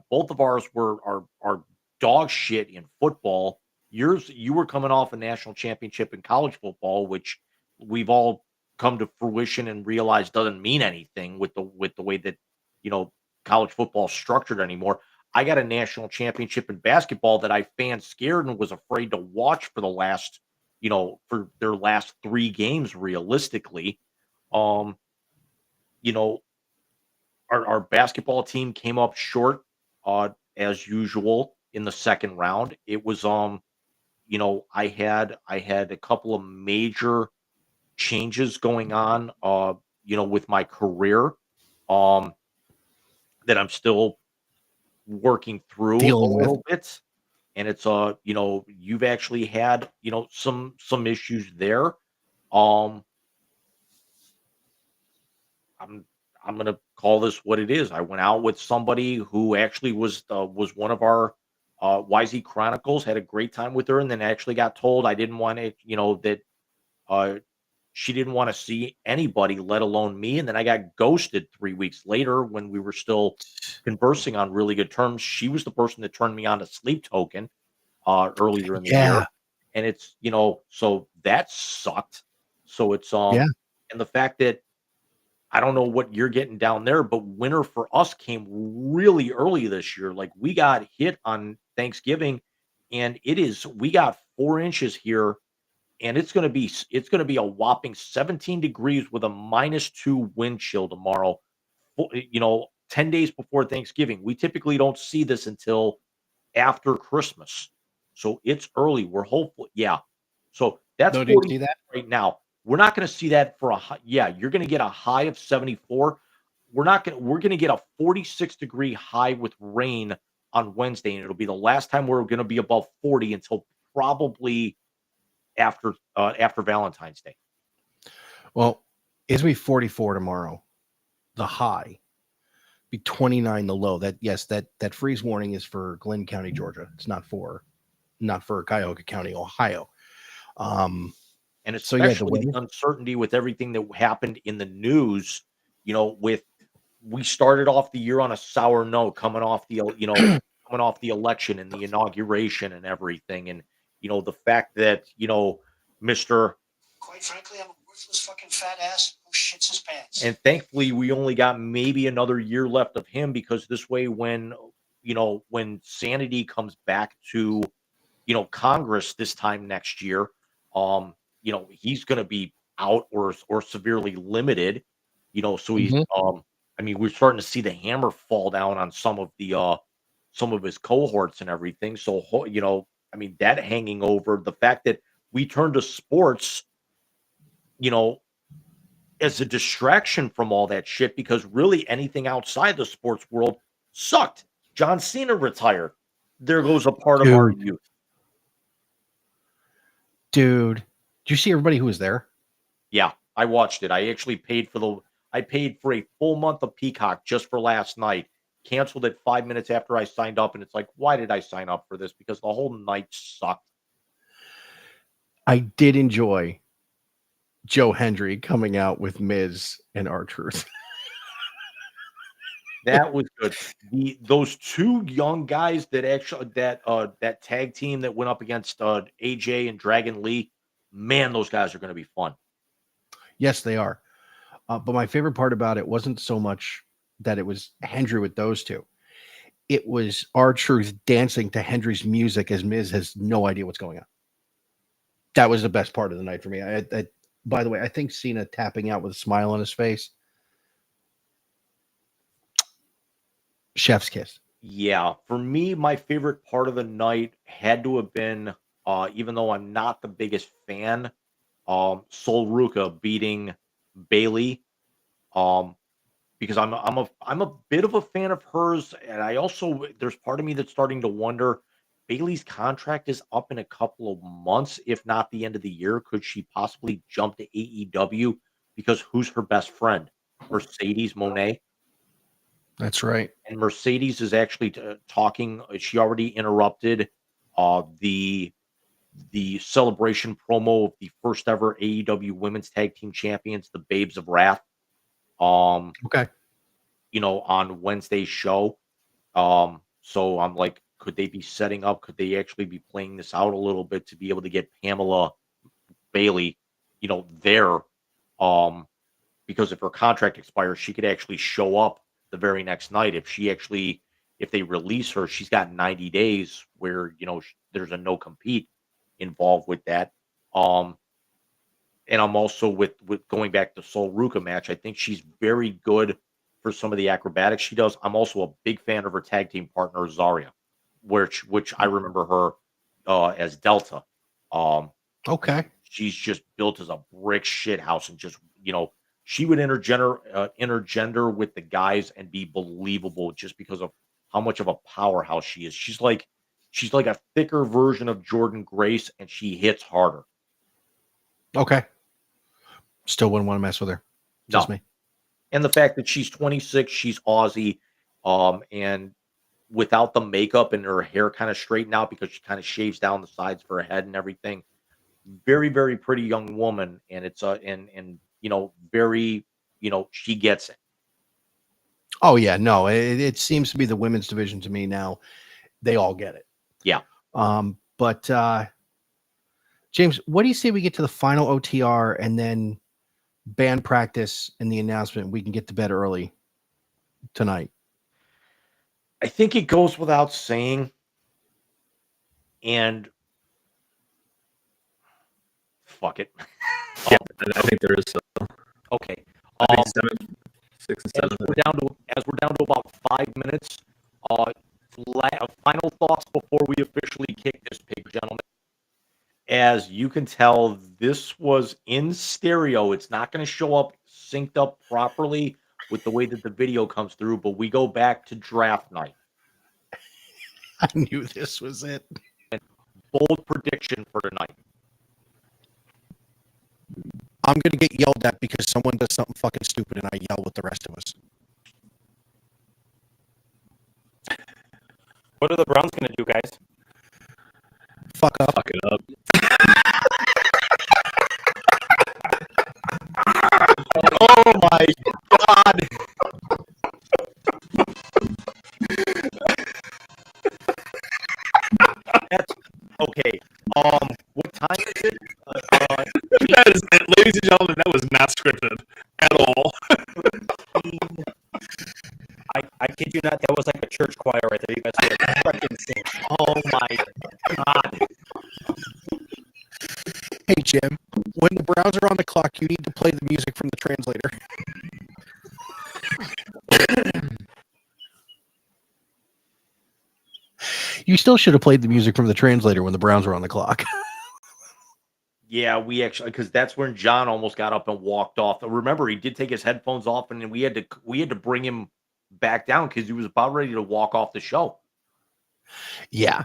Both of ours are dog shit in football. You were coming off a national championship in college football, which we've all come to fruition and realize doesn't mean anything with the way that college football is structured anymore. I got a national championship in basketball that I fan scared and was afraid to watch for for their last 3 games realistically. Our basketball team came up short as usual in the second round. It was I had a couple of major changes going on with my career that I'm still working through a little bit. And it's you've actually had some issues there. I'm gonna call this what it is. I went out with somebody who actually was one of our YZ Chronicles, had a great time with her, and then actually got told I didn't want it, that she didn't want to see anybody, let alone me. And then I got ghosted 3 weeks later when we were still conversing on really good terms. She was the person that turned me on to Sleep Token earlier in the year. And it's, so that sucked. So it's, and the fact that I don't know what you're getting down there, but winter for us came really early this year. Like we got hit on Thanksgiving and we got 4 inches here. And it's going to be a whopping 17 degrees with a -2 wind chill tomorrow. 10 days before Thanksgiving. We typically don't see this until after Christmas, so it's early. We're hopeful. Yeah, so that's 40 see that right now. We're not going to see that for you're going to get a high of 74. we're gonna get a 46-degree high with rain on Wednesday, and it'll be the last time we're gonna be above 40 until probably after Valentine's Day. Well, it's gonna be 44 tomorrow. The high be 29. The low. That freeze warning is for Glenn County, Georgia. It's not for Cuyahoga County, Ohio. And So yeah, the especially the weather. uncertainty with everything that happened in the news, we started off the year on a sour note coming off coming off the election and the inauguration and everything. And, the fact that, Mr. Quite frankly, I'm a worthless fucking fat ass who shits his pants. And thankfully we only got maybe another year left of him, because this way when sanity comes back to, Congress this time next year, he's going to be out or severely limited, so he's, Mhm. I mean, we're starting to see the hammer fall down on some of his cohorts and everything. So, I mean, that hanging over the fact that we turn to sports, you know, as a distraction from all that shit, because really anything outside the sports world sucked. John Cena retired. There goes a part of our Dude. youth. Dude, did you see everybody who was there? Yeah, I watched it. I paid for a full month of Peacock just for last night. Canceled it 5 minutes after I signed up, and it's like, why did I sign up for this? Because the whole night sucked. I did enjoy Joe Hendry coming out with Miz and R-Truth. That was good. Those two young guys that tag team that went up against AJ and Dragon Lee, man, those guys are going to be fun. Yes, they are. But my favorite part about it wasn't so much that it was Hendry with those two. It was R-Truth dancing to Hendry's music as Miz has no idea what's going on. That was the best part of the night for me. By the way, I think Cena tapping out with a smile on his face. Chef's kiss. Yeah, for me, my favorite part of the night had to have been, even though I'm not the biggest fan, Sol Ruka beating Bailey, um, because I'm a bit of a fan of hers, and I also there's part of me that's starting to wonder. Bailey's contract is up in a couple of months, if not the end of the year. Could she possibly jump to AEW? Because who's her best friend? Mercedes Monet. That's right. And Mercedes is actually talking. She already interrupted the celebration promo of the first ever AEW Women's Tag Team Champions, the Babes of Wrath. Okay. On Wednesday's show. So I'm like, could they be setting up? Could they actually be playing this out a little bit to be able to get Pamela Bailey, there? Because if her contract expires, she could actually show up the very next night. If they release her, she's got 90 days where, there's a no compete involved with that. And I'm also with going back to Sol Ruka match. I think she's very good for some of the acrobatics she does. I'm also a big fan of her tag team partner Zarya, which I remember her as Delta. Okay. She's just built as a brick shit house, and just she would intergender with the guys and be believable just because of how much of a powerhouse she is. She's like a thicker version of Jordan Grace, and she hits harder. Okay. Still wouldn't want to mess with her. Just No. me. And the fact that she's 26, she's Aussie, and without the makeup and her hair kind of straightened out because she kind of shaves down the sides of her head and everything. Very, very pretty young woman, and it's very, she gets it. Oh yeah, no, it seems to be the women's division to me now. They all get it. Yeah. But James, what do you say we get to the final OTR and then band practice and the announcement? We can get to bed early tonight. I think it goes without saying, and fuck it. Yeah, I think there is. Okay. I think 6 and 7. As we're down to about 5 minutes, final thoughts before we officially kick this pig, gentlemen. As you can tell, this was in stereo. It's not going to show up synced up properly with the way that the video comes through, but we go back to draft night. I knew this was it. Bold prediction for tonight. I'm going to get yelled at because someone does something fucking stupid and I yell with the rest of us. What are the Browns going to do, guys? Fuck up. Fuck it up. Oh my God. That's okay. What time is it? That is, ladies and gentlemen, that was not scripted at all. I kid you not, that was like a church choir right there. You guys were fucking sing. Oh my God. Hey, Jim, when the Browns are on the clock, you need to play the music from the translator. You still should have played the music from the translator when the Browns were on the clock. Yeah, we actually, because that's when John almost got up and walked off. Remember, he did take his headphones off, and then we had to bring him back down because he was about ready to walk off the show. Yeah.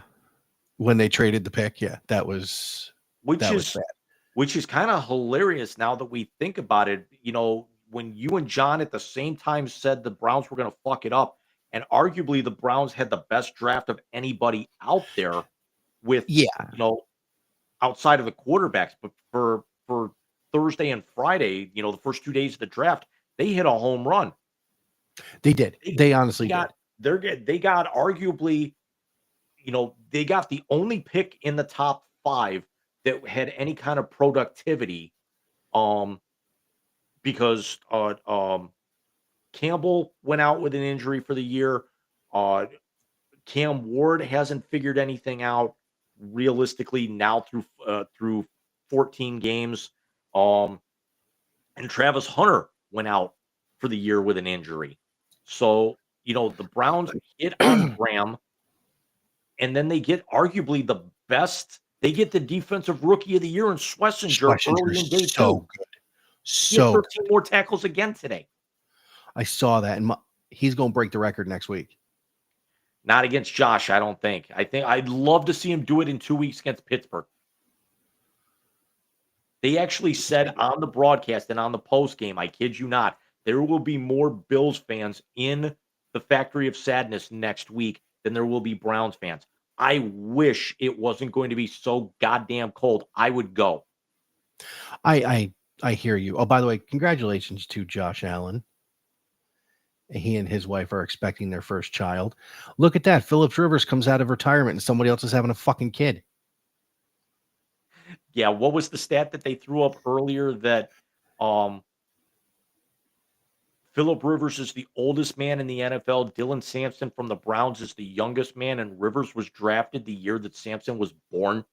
When they traded the pick, yeah, that was Which is kind of hilarious now that we think about it. You know, when you and John at the same time said the Browns were going to fuck it up, and arguably the Browns had the best draft of anybody out there with, outside of the quarterbacks. But for Thursday and Friday, the first 2 days of the draft, they hit a home run. They did. They honestly did. They got arguably, they got the only pick in the top 5 that had any kind of productivity, because Campbell went out with an injury for the year. Cam Ward hasn't figured anything out realistically now through 14 games. And Travis Hunter went out for the year with an injury. So, the Browns hit on Graham, and then they get arguably the best. They get the defensive rookie of the year in Schlesinger early in day 2. Good. He had 13 more tackles again today. I saw that, and he's going to break the record next week. Not against Josh, I don't think. I think I'd love to see him do it in 2 weeks against Pittsburgh. They actually said on the broadcast and on the post game, I kid you not, there will be more Bills fans in the Factory of Sadness next week than there will be Browns fans. I wish it wasn't going to be so goddamn cold. I would go. I hear you. Oh, by the way, congratulations to Josh Allen. He and his wife are expecting their first child. Look at that. Phillips Rivers comes out of retirement and somebody else is having a fucking kid. Yeah, what was the stat that they threw up earlier that Philip Rivers is the oldest man in the NFL. Dylan Sampson from the Browns is the youngest man, and Rivers was drafted the year that Sampson was born.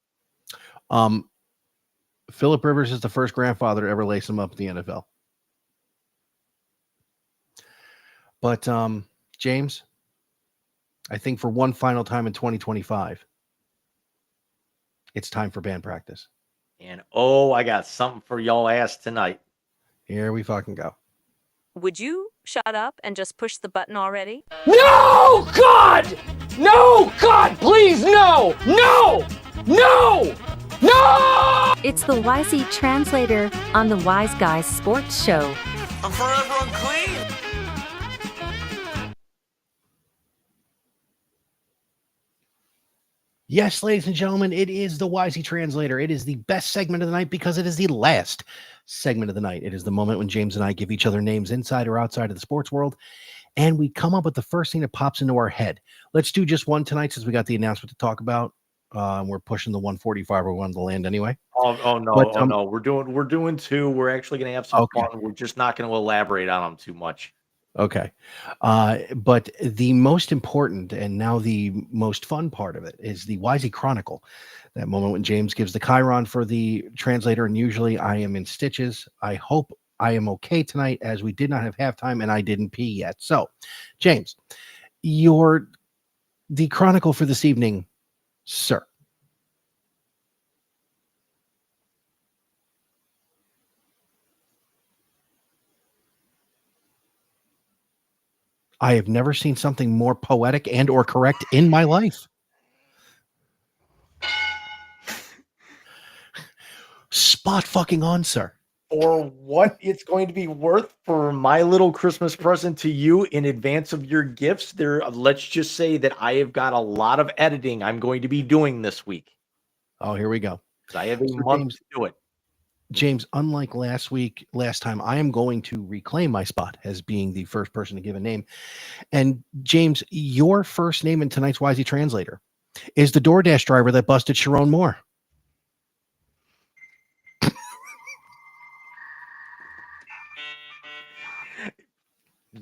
Philip Rivers is the first grandfather to ever lace him up in the NFL. But James, I think for one final time in 2025, it's time for band practice. And I got something for y'all ass tonight. Here we fucking go. Would you shut up and just push the button already? No, God! No, God, please, no! No! No! No! It's the YZ Translator on the Wise Guys Sports Show. I'm forever unclean. Yes, ladies and gentlemen, it is the YZ Translator. It is the best segment of the night because it is the last segment of the night. It is the moment when James and I give each other names inside or outside of the sports world, and we come up with the first thing that pops into our head. Let's do just one tonight since we got the announcement to talk about. We're pushing the 145 or one to land anyway. Oh no, no. We're doing 2. We're actually going to have some fun. We're just not going to elaborate on them too much. Okay. But the most important and now the most fun part of it is the YZ Chronicle. That moment when James gives the Chiron for the translator, and usually I am in stitches. I hope I am okay tonight as we did not have halftime and I didn't pee yet. So, James, the Chronicle for this evening, sir. I have never seen something more poetic and or correct in my life. Spot fucking on, sir. For what it's going to be worth for my little Christmas present to you in advance of your gifts, let's just say that I have got a lot of editing I'm going to be doing this week. Oh, here we go. I have a So month to do it. James, unlike last time, I am going to reclaim my spot as being the first person to give a name. And James, your first name in tonight's Wisey Translator is the DoorDash driver that busted Sharon Moore.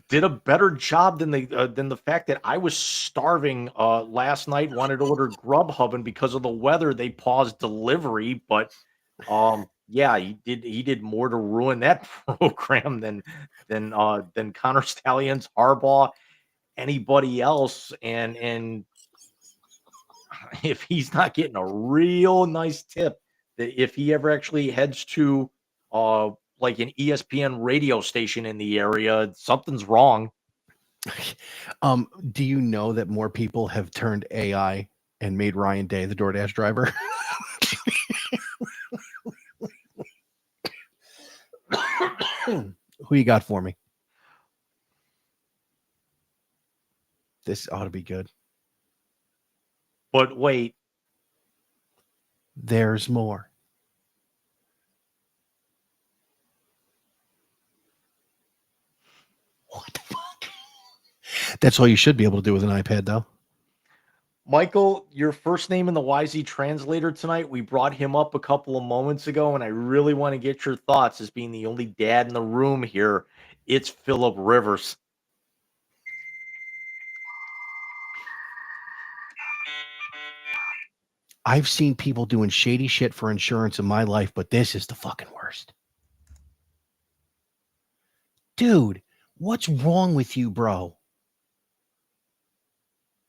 Did a better job than the fact that I was starving last night, wanted to order Grubhub, and because of the weather, they paused delivery. But yeah, he did more to ruin that program than Connor Stallions, Harbaugh, anybody else. And if he's not getting a real nice tip, that if he ever actually heads to like an ESPN radio station in the area, something's wrong. Do you know that more people have turned AI and made Ryan Day the DoorDash driver? Who you got for me? This ought to be good. But wait, there's more. What the fuck? That's all you should be able to do with an iPad, though. Michael, your first name in the Wisey Translator tonight, we brought him up a couple of moments ago, and I really want to get your thoughts as being the only dad in the room here. It's Phillip Rivers. I've seen people doing shady shit for insurance in my life, but this is the fucking worst. Dude, what's wrong with you, bro?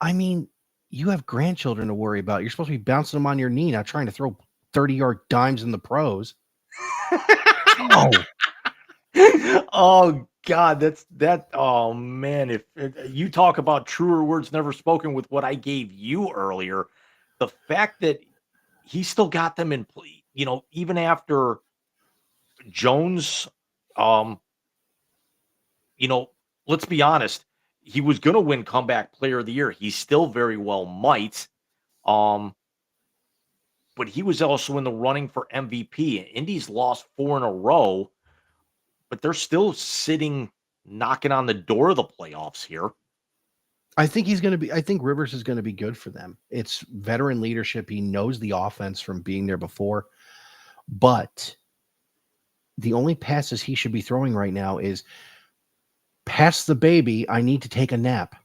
I mean, you have grandchildren to worry about. You're supposed to be bouncing them on your knee, not trying to throw 30-yard dimes in the pros. Oh. Oh God, oh man, if you talk about truer words never spoken with what I gave you earlier, the fact that he still got them in play, even after Jones, let's be honest, he was going to win comeback player of the year. He still very well might. But he was also in the running for MVP. Indy's lost 4 in a row, but they're still sitting, knocking on the door of the playoffs here. I think Rivers is going to be good for them. It's veteran leadership. He knows the offense from being there before, but the only passes he should be throwing right now is pass the baby. I need to take a nap.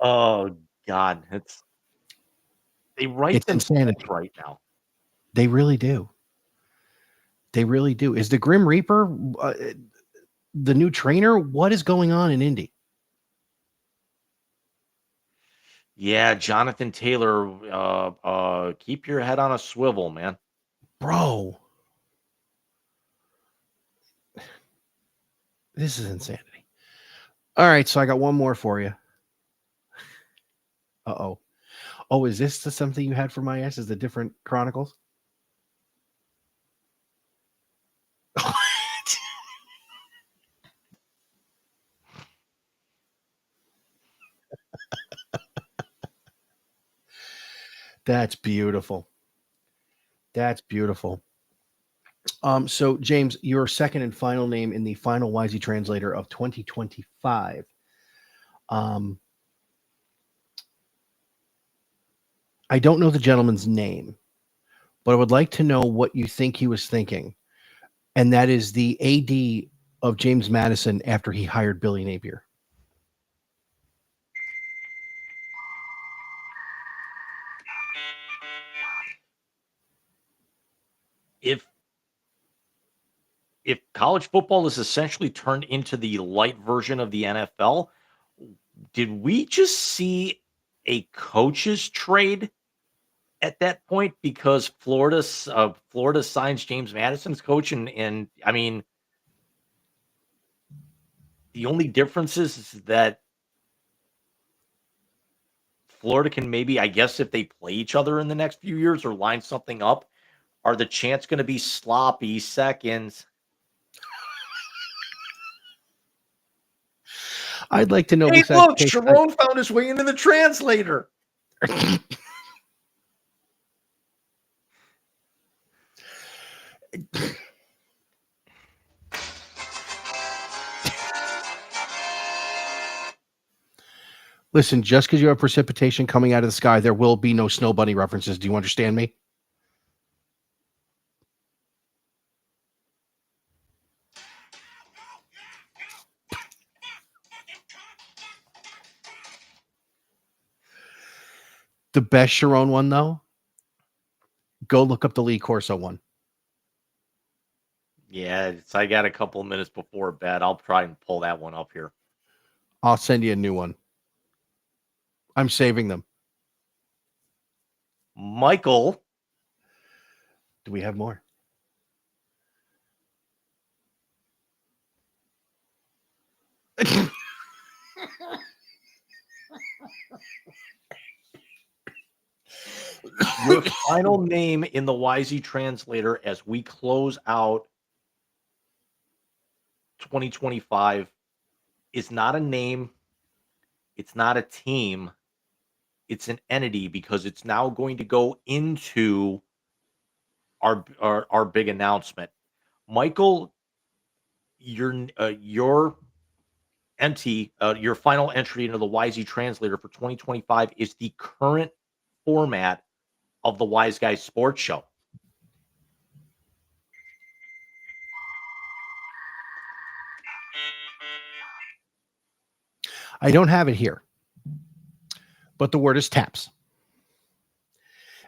Oh God, they write them right now. They really do. They really do. Is the Grim Reaper the new trainer? What is going on in Indy? Yeah, Jonathan Taylor, keep your head on a swivel, man. Bro. This is insanity. All right, so I got one more for you. Uh-oh. Oh, is this something you had for my ass? Is the different Chronicles? That's beautiful. That's beautiful. So James, your second and final name in the final Wisey Translator of 2025. I don't know the gentleman's name, but I would like to know what you think he was thinking. And that is the AD of James Madison after he hired Billy Napier. If college football is essentially turned into the light version of the NFL, did we just see a coach's trade at that point? Because Florida signs James Madison's coach, and I mean, The only difference is that Florida can maybe, I guess, if they play each other in the next few years or line something up, are the chants going to be sloppy seconds? I'd like to know. Hey, besides look, case Sharon found his way into the translator. Listen, just because you have precipitation coming out of the sky, there will be no snow bunny references. Do you understand me? The best Sharon one, though, go look up the Lee Corso one. Yeah, I got a couple of minutes before bed. I'll try and pull that one up here. I'll send you a new one. I'm saving them. Michael. Do we have more? Your final name in the YZ translator as we close out 2025 is not a name. It's not a team. It's an entity because it's now going to go into our big announcement. Michael, your your final entry into the YZ translator for 2025 is the current format of the Wise Guys Sports Show. I don't have it here, but the word is taps.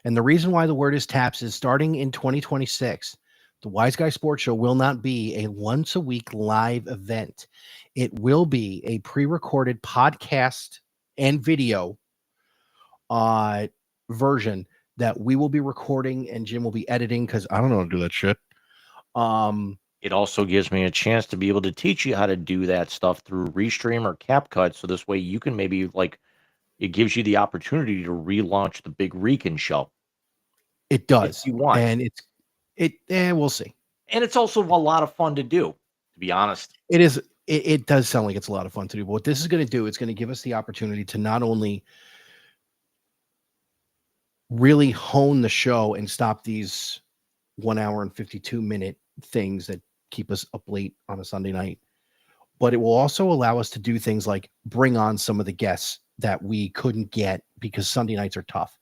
And the reason why the word is taps is starting in 2026, the Wise Guy Sports Show will not be a once a week live event. It will be a pre-recorded podcast and video version that we will be recording and Jim will be editing because I don't know how to do that shit. It also gives me a chance to be able to teach you how to do that stuff through Restream or CapCut. So this way you can maybe it gives you the opportunity to relaunch the Big Rican show. It does. If you want. And we'll see. And it's also a lot of fun to do, to be honest. It is. It does sound like it's a lot of fun to do. But what this is going to do, it's going to give us the opportunity to not only really hone the show and stop these 1 hour and 52-minute things that keep us up late on a Sunday night, but it will also allow us to do things like bring on some of the guests that we couldn't get because Sunday nights are tough.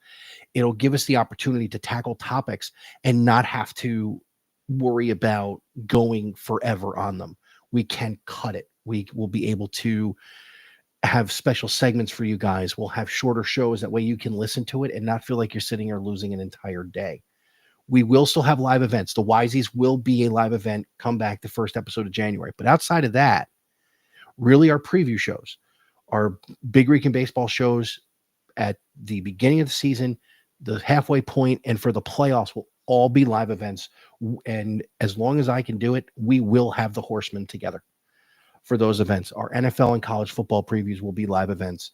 It'll give us the opportunity to tackle topics and not have to worry about going forever on them. We can cut it. We will be able to have special segments for you guys. We'll have shorter shows. That way you can listen to it and not feel like you're sitting here losing an entire day. We will still have live events. The Wisies will be a live event. Come back the first episode of January. But outside of that, really our preview shows, our Big Rican baseball shows at the beginning of the season, the halfway point, and for the playoffs will all be live events. And as long as I can do it, we will have the Horsemen together for those events. Our NFL and college football previews will be live events.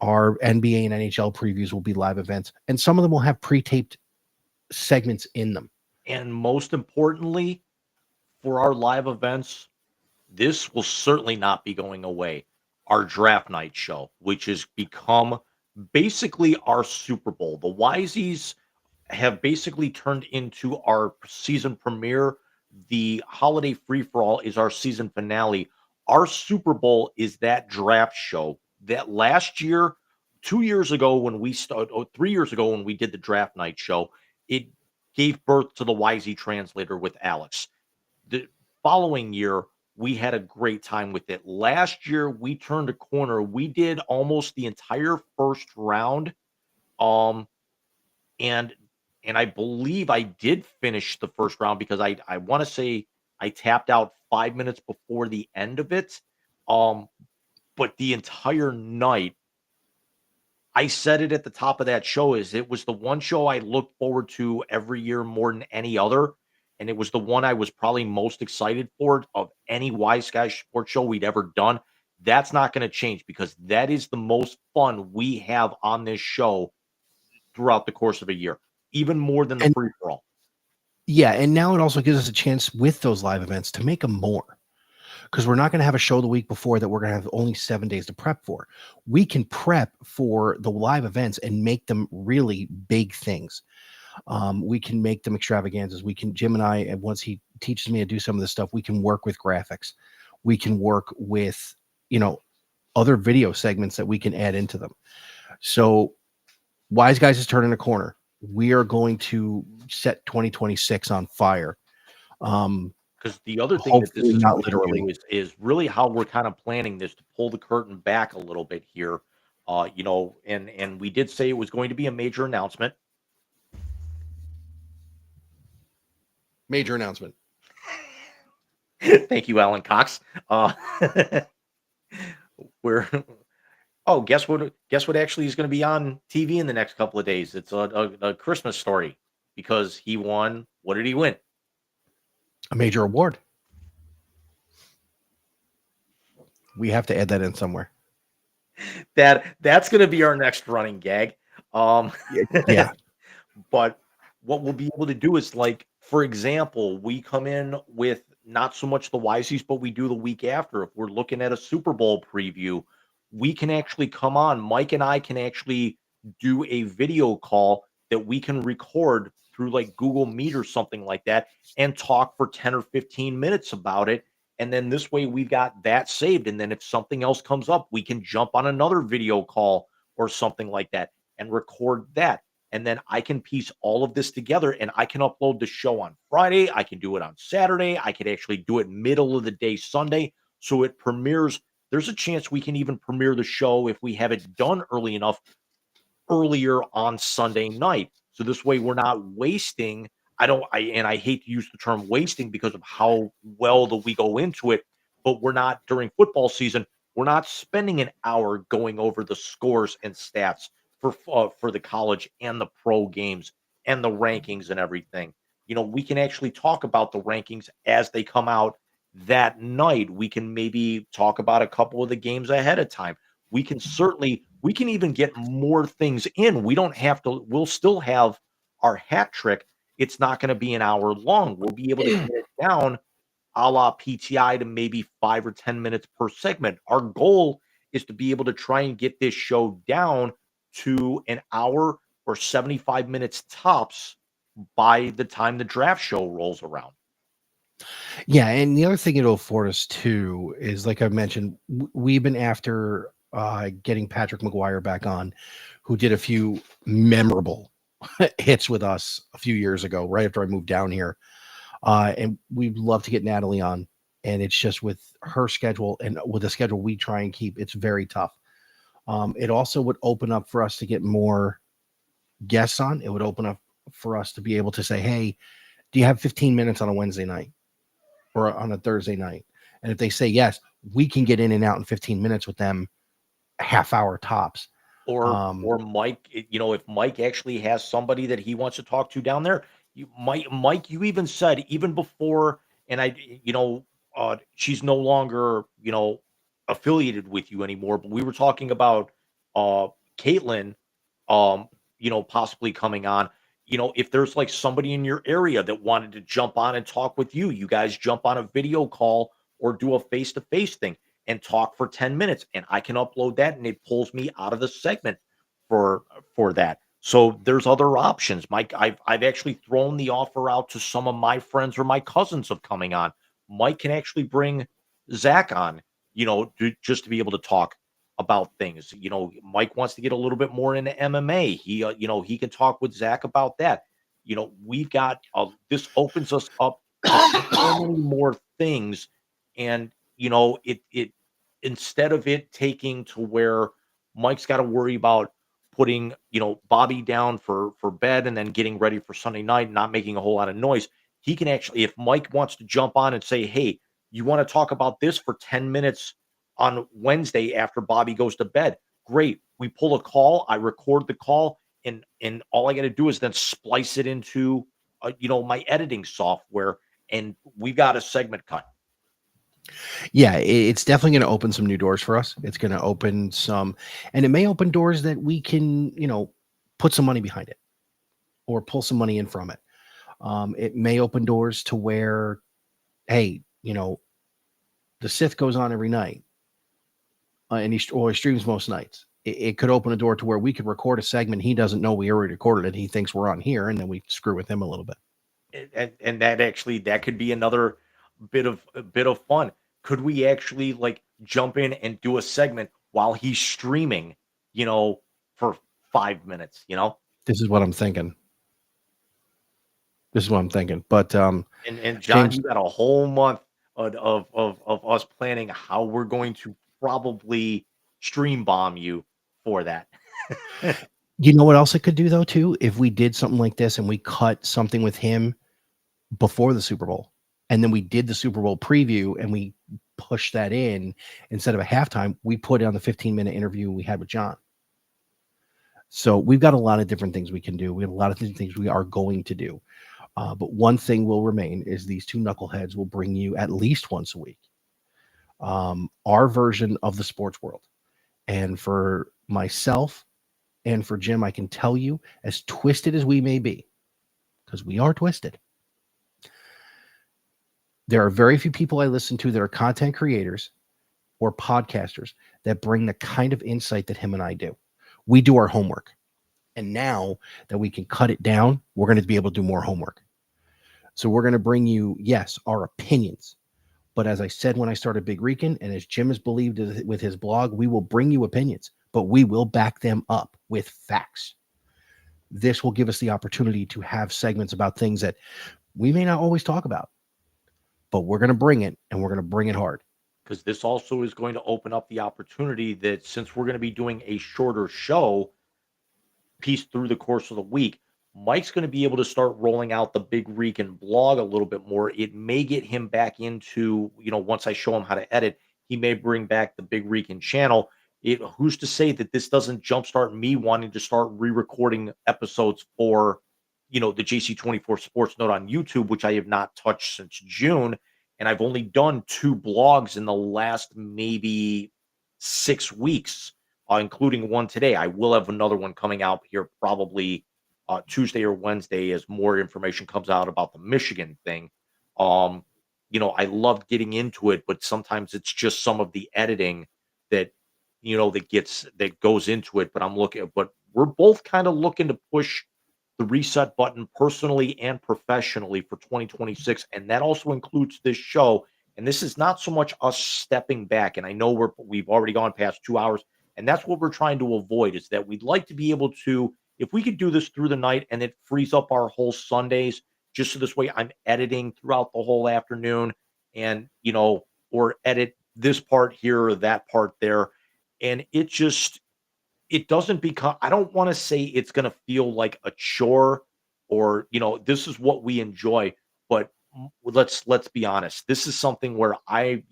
Our NBA and NHL previews will be live events. And some of them will have pre-taped segments in them. And most importantly, for our live events, this will certainly not be going away. Our draft night show, which has become basically our Super Bowl. The Wisies have basically turned into our season premiere. The holiday free-for-all is our season finale. Our Super Bowl is that draft show that last year, 2 years ago when we started, 3 years ago when we did the draft night show, it gave birth to the YZ translator with Alex. The following year, we had a great time with it. Last year, we turned a corner. We did almost the entire first round. And I believe I did finish the first round because I want to say I tapped out 5 minutes before the end of it. But the entire night, I said it at the top of that show, is it was the one show I look forward to every year more than any other. and it was the one I was probably most excited for of any Wise Guys sports show we'd ever done. That's not going to change because that is the most fun we have on this show throughout the course of a year, even more than the And free for all. yeah, and now it also gives us a chance with those live events to make them more, because we're not going to have a show the week before that we're going to have only 7 days to prep for. We can prep for the live events and make them really big things. We can make them extravaganzas. We can, Jim and I, and once he teaches me to do some of this stuff, we can work with graphics. We can work with, other video segments that we can add into them. So Wise Guys is turning a corner. We are going to set 2026 on fire. Because the other thing that this Hopefully is not going to literally. do is really how we're kind of planning this to pull the curtain back a little bit here. And we did say it was going to be a major announcement. Major announcement. Thank you, Alan Cox. We're guess what? Guess what? Actually, is going to be on TV in the next couple of days. It's a Christmas story because he won. What did he win? A major award. We have to add that in somewhere. That's going to be our next running gag. Yeah. But what we'll be able to do is, like, for example, we come in with not so much the Wiseies, but we do the week after. If we're looking at a Super Bowl preview, we can actually come on. Mike and I can actually do a video call that we can record through like Google Meet or something like that and talk for 10 or 15 minutes about it. And then this way we've got that saved. And then if something else comes up, we can jump on another video call or something like that and record that. And then I can piece all of this together and I can upload the show on Friday. I can do it on Saturday. I could actually do it middle of the day Sunday. So it premieres. There's a chance we can even premiere the show if we have it done early enough earlier on Sunday night. So this way we're not wasting. I hate to use the term wasting because of how well that we go into it, but we're not during football season. We're not spending an hour going over the scores and stats for the college and the pro games and the rankings and everything. We can actually talk about the rankings as they come out that night. We can maybe talk about a couple of the games ahead of time. We can even get more things in. We don't have to, we'll still have our hat trick. It's not going to be an hour long. We'll be able to get it down a la PTI to maybe 5 or 10 minutes per segment. Our goal is to be able to try and get this show down to an hour or 75 minutes tops by the time the draft show rolls around. Yeah, and the other thing it'll afford us too is, like I mentioned, we've been after getting Patrick McGuire back on, who did a few memorable hits with us a few years ago, right after I moved down here. And we'd love to get Natalie on. And it's just with her schedule and with the schedule we try and keep, it's very tough. It also would open up for us to get more guests on. It would open up for us to be able to say, hey, do you have 15 minutes on a Wednesday night or on a Thursday night? And if they say yes, we can get in and out in 15 minutes with them, half hour tops. Or Mike, if Mike actually has somebody that he wants to talk to down there, Mike, you even said even before, and she's no longer, affiliated with you anymore, but we were talking about Caitlin, possibly coming on. If there's like somebody in your area that wanted to jump on and talk with you, you guys jump on a video call or do a face-to-face thing and talk for 10 minutes, and I can upload that and it pulls me out of the segment for that. So there's other options. Mike, I've actually thrown the offer out to some of my friends or my cousins of coming on. Mike can actually bring Zach on, just to be able to talk about things. Mike wants to get a little bit more into MMA. He can talk with Zach about that. We've got this opens us up to so many more things, and it instead of it taking to where Mike's got to worry about putting Bobby down for bed and then getting ready for Sunday night and not making a whole lot of noise. He can actually, if Mike wants to jump on and say, hey, you want to talk about this for 10 minutes on Wednesday after Bobby goes to bed, great. We pull a call, I record the call, and all I got to do is then splice it into my editing software, and we've got a segment cut. Yeah, it's definitely going to open some new doors for us. It's going to open some, and it may open doors that we can, put some money behind it or pull some money in from it. It may open doors to where, hey, the Sith goes on every night, and he streams most nights. It could open a door to where we could record a segment. He doesn't know we already recorded it. He thinks we're on here, and then we screw with him a little bit. And that could be another bit of fun. Could we actually like jump in and do a segment while he's streaming, for 5 minutes, This is what I'm thinking. But and John, James, you got a whole month of us planning how we're going to probably stream bomb you for that. you know what else it could do though too? If we did something like this and we cut something with him before the Super Bowl, and then we did the Super Bowl preview and we pushed that in instead of a halftime, we put it on the 15-minute interview we had with John. So we've got a lot of different things we can do. We have a lot of things we are going to do. But one thing will remain is these two knuckleheads will bring you at least once a week our version of the sports world. And for myself and for Jim, I can tell you, as twisted as we may be, because we are twisted, there are very few people I listen to that are content creators or podcasters that bring the kind of insight that him and I do. We do our homework. And now that we can cut it down, we're going to be able to do more homework. So we're going to bring you, yes, our opinions. But as I said when I started Big Rican, and as Jim has believed with his blog, we will bring you opinions, but we will back them up with facts. This will give us the opportunity to have segments about things that we may not always talk about, but we're going to bring it, and we're going to bring it hard. Because this also is going to open up the opportunity that since we're going to be doing a shorter show piece through the course of the week, Mike's going to be able to start rolling out the Big Rican blog a little bit more. It may get him back into, once I show him how to edit, he may bring back the Big Rican channel. Who's to say that this doesn't jumpstart me wanting to start re-recording episodes for, the JC24 Sports Note on YouTube, which I have not touched since June. And I've only done 2 blogs in the last maybe 6 weeks, including one today. I will have another one coming out here probably Tuesday or Wednesday as more information comes out about the Michigan thing. I love getting into it, but sometimes it's just some of the editing that, that goes into it. But we're both kind of looking to push the reset button personally and professionally for 2026. And that also includes this show. And this is not so much us stepping back. And I know we've already gone past 2 hours. And that's what we're trying to avoid, is that we'd like to be able to, if we could do this through the night and it frees up our whole Sundays, just so this way I'm editing throughout the whole afternoon and, or edit this part here or that part there. And it doesn't become, I don't want to say it's going to feel like a chore or, this is what we enjoy, but let's be honest. This is something where I'm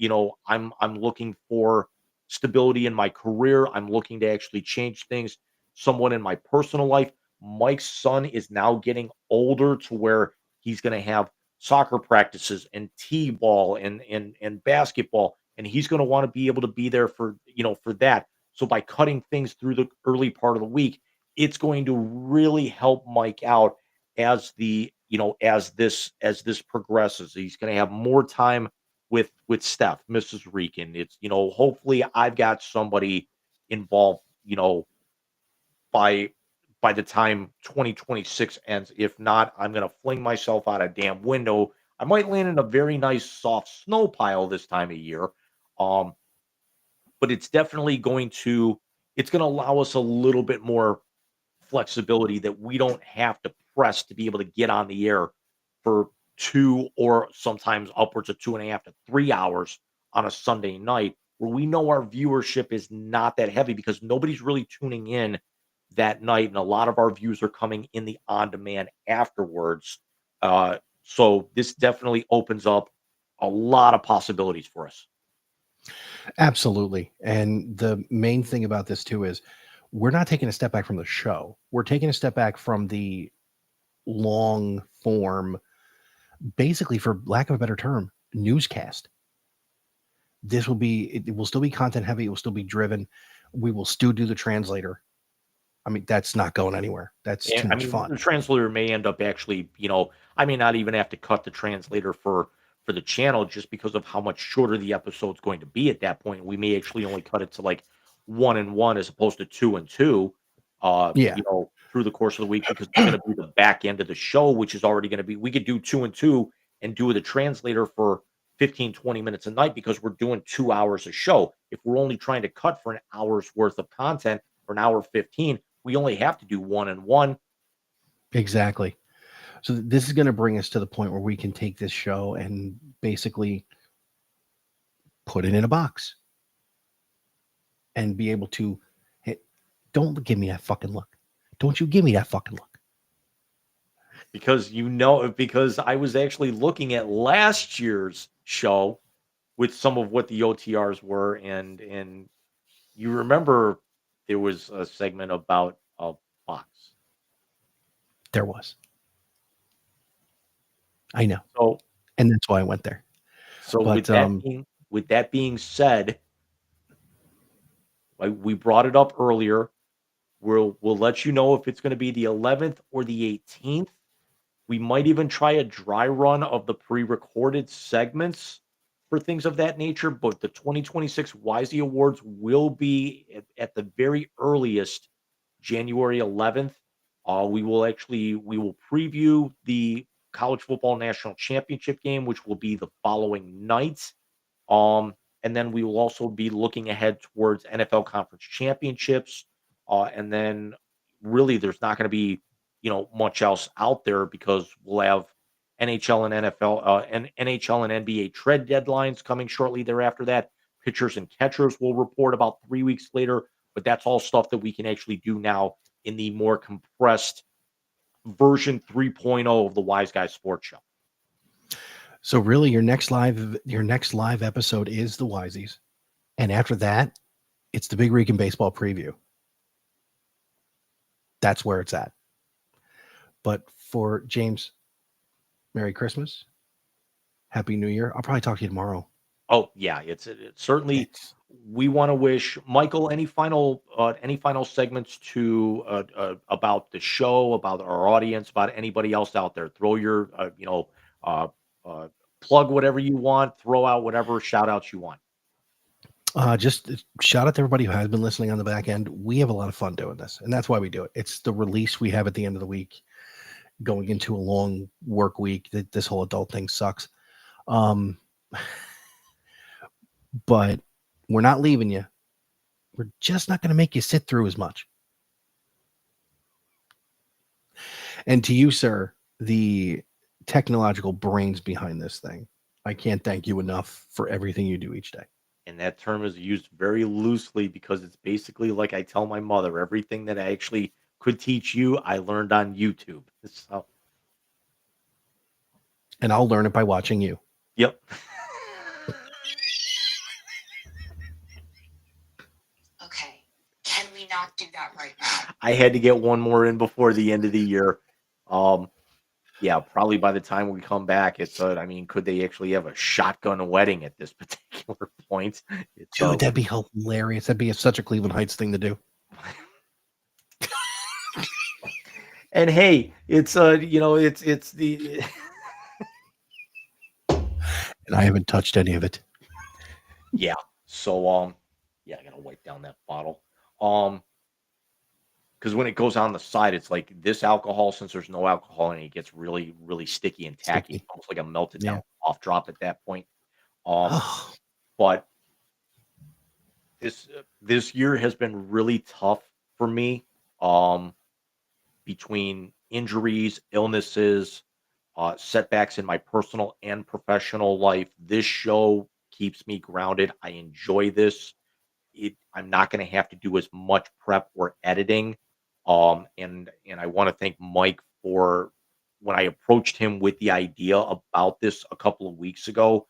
looking for stability in my career. I'm looking to actually change things somewhat in my personal life. Mike's son is now getting older to where he's going to have soccer practices and t-ball and basketball, and he's going to want to be able to be there for that. So by cutting things through the early part of the week, it's going to really help Mike out as this progresses. He's going to have more time with Steph, Mrs. Rican. It's, hopefully I've got somebody involved, by the time 2026 ends. If not, I'm going to fling myself out a damn window. I might land in a very nice soft snow pile this time of year. But it's definitely going to allow us a little bit more flexibility that we don't have to press to be able to get on the air for 2 or sometimes upwards of 2.5 to 3 hours on a Sunday night, where we know our viewership is not that heavy because nobody's really tuning in that night. And a lot of our views are coming in the on-demand afterwards. So this definitely opens up a lot of possibilities for us. Absolutely. And the main thing about this too is we're not taking a step back from the show. We're taking a step back from the long form, basically, for lack of a better term, newscast. This will be, it will still be content heavy. It will still be driven. We will still do the translator. I mean, that's not going anywhere. That's too much fun. The translator may end up actually, I may not even have to cut the translator for the channel just because of how much shorter the episode's going to be at that point. We may actually only cut it to like 1 and 1 as opposed to 2 and 2, Yeah. through the course of the week because it's going to be the back end of the show, which is already going to be, we could do 2 and 2 and do the translator for 15, 20 minutes a night because we're doing 2 hours a show. If we're only trying to cut for an hour's worth of content for an hour 15, we only have to do 1 and 1. Exactly. So this is going to bring us to the point where we can take this show and basically put it in a box and be able to, hey, don't give me that fucking look. Don't you give me that fucking look. Because I was actually looking at last year's show with some of what the OTRs were, and you remember there was a segment about a box. There was. I know. So, and that's why I went there. So But, with that being said, we brought it up earlier. We'll let you know if it's going to be the 11th or the 18th. We might even try a dry run of the pre-recorded segments for things of that nature, but the 2026 Wisey Awards will be at the very earliest January 11th. We will preview the College Football National Championship game, which will be the following night. And then we will also be looking ahead towards NFL Conference Championships. And then really there's not going to be, much else out there because we'll have NHL and NFL and NHL and NBA trade deadlines coming shortly thereafter that. Pitchers and catchers will report about 3 weeks later, but that's all stuff that we can actually do now in the more compressed version 3.0 of the Wise Guys Sports Show. So really your next live episode is the Wisies. And after that, it's the Big Rican Baseball preview. That's where it's at. But for James, Merry Christmas. Happy New Year. I'll probably talk to you tomorrow. Oh yeah, it's certainly. We want to wish Michael any final segments to about the show, about our audience, about anybody else out there. Throw your plug whatever you want. Throw out whatever shout outs you want. Just shout out to everybody who has been listening on the back end. We have a lot of fun doing this, and that's why we do it. It's the release we have at the end of the week, going into a long work week. That this whole adult thing sucks. But we're not leaving you. We're just not going to make you sit through as much. And to you, sir, the technological brains behind this thing, I can't thank you enough for everything you do each day. And that term is used very loosely because it's basically like I tell my mother, everything that I actually could teach you, I learned on YouTube. So. And I'll learn it by watching you. Yep. Okay. Can we not do that right now? I had to get one more in before the end of the year. Yeah, probably by the time we come back, could they actually have a shotgun wedding at this particular point? Dude, that'd be hilarious. That'd be such a Cleveland Heights thing to do. And hey, it's the and I haven't touched any of it. Yeah. So yeah, I gotta wipe down that bottle. Because when it goes on the side, it's like this alcohol, since there's no alcohol in it, it gets really, really sticky and tacky, almost like a melted down off drop at that point. But this year has been really tough for me. Between injuries, illnesses, setbacks in my personal and professional life, this show keeps me grounded. I enjoy this. I'm not going to have to do as much prep or editing. And I want to thank Mike for when I approached him with the idea about this a couple of weeks ago.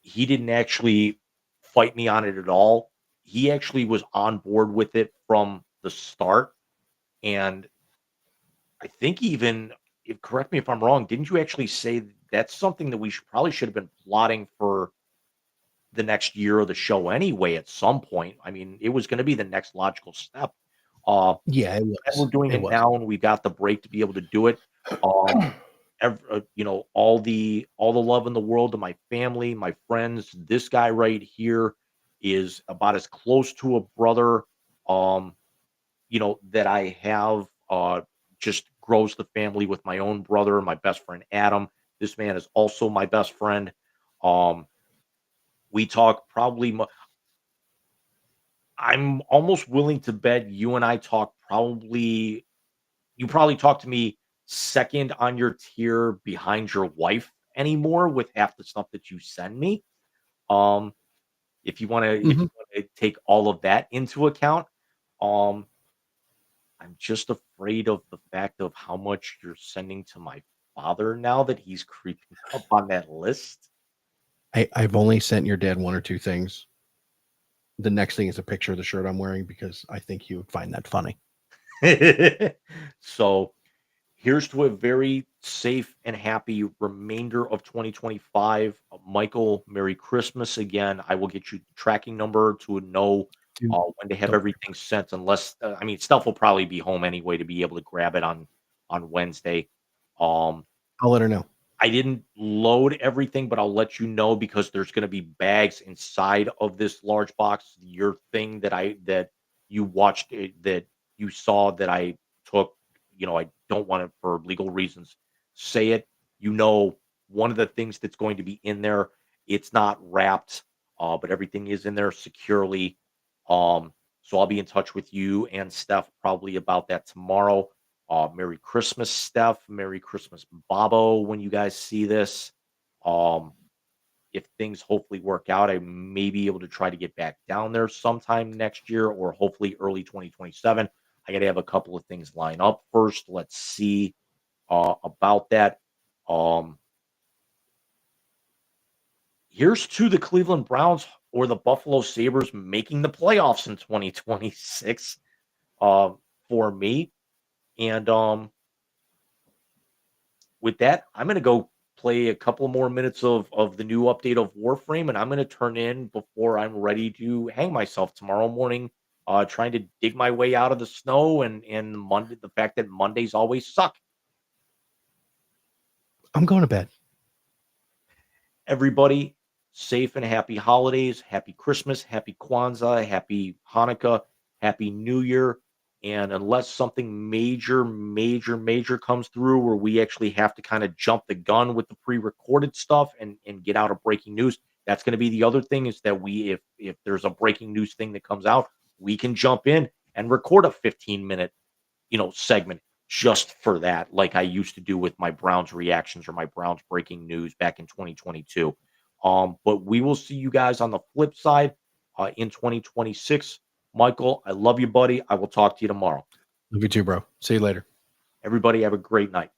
He didn't actually fight me on it at all. He actually was on board with it from the start. And I think even correct me if I'm wrong, didn't you actually say that's something that we should have been plotting for the next year of the show anyway at some point? I mean, it was gonna be the next logical step. Yeah, it And we're was. doing It it was. now, and we got the break to be able to do it. Um, all the love in the world to my family, my friends. This guy right here is about as close to a brother, um, that I have. Just grows the family with my own brother, my best friend Adam. This man is also my best friend. Um, we talk probably. I'm almost willing to bet you and I talk probably. You probably talk to me second on your tier behind your wife anymore with half the stuff that you send me. Um, if Mhm. you wanna take all of that into account, um, I'm just afraid of the fact of how much you're sending to my father now that he's creeping up on that list. I've only sent your dad one or two things. The next thing is a picture of the shirt I'm wearing because I think he would find that funny. So here's to a very safe and happy remainder of 2025. Michael, Merry Christmas again. I will get you the tracking number to know Dude, when to have don't worry everything sent. Unless I mean, stuff will probably be home anyway to be able to grab it on Wednesday. Um, I'll let her know. I didn't load everything, but I'll let you know because there's going to be bags inside of this large box. Your thing that you watched that you saw that I took, I don't want to for legal reasons say it. One of the things that's going to be in there, it's not wrapped, but everything is in there securely. So I'll be in touch with you and Steph probably about that tomorrow. Merry Christmas, Steph. Merry Christmas, Bobo, when you guys see this. Um, if things hopefully work out, I may be able to try to get back down there sometime next year or hopefully early 2027. I got to have a couple of things line up first. Let's see about that. Um, Here's to the Cleveland Browns or the Buffalo Sabres making the playoffs in 2026 uh, for me. And with that, I'm gonna go play a couple more minutes of the new update of Warframe, and I'm gonna turn in before I'm ready to hang myself tomorrow morning, trying to dig my way out of the snow and Monday the fact that Mondays always suck. I'm going to bed. Everybody, safe and happy holidays, happy Christmas, happy Kwanzaa, happy Hanukkah, happy New Year. And unless something major, major, major comes through where we actually have to kind of jump the gun with the pre-recorded stuff and get out of breaking news, that's going to be the other thing is that if there's a breaking news thing that comes out, we can jump in and record a 15-minute segment just for that, like I used to do with my Browns reactions or my Browns breaking news back in 2022. But we will see you guys on the flip side in 2026. Michael, I love you, buddy. I will talk to you tomorrow. Love you too, bro. See you later. Everybody, have a great night.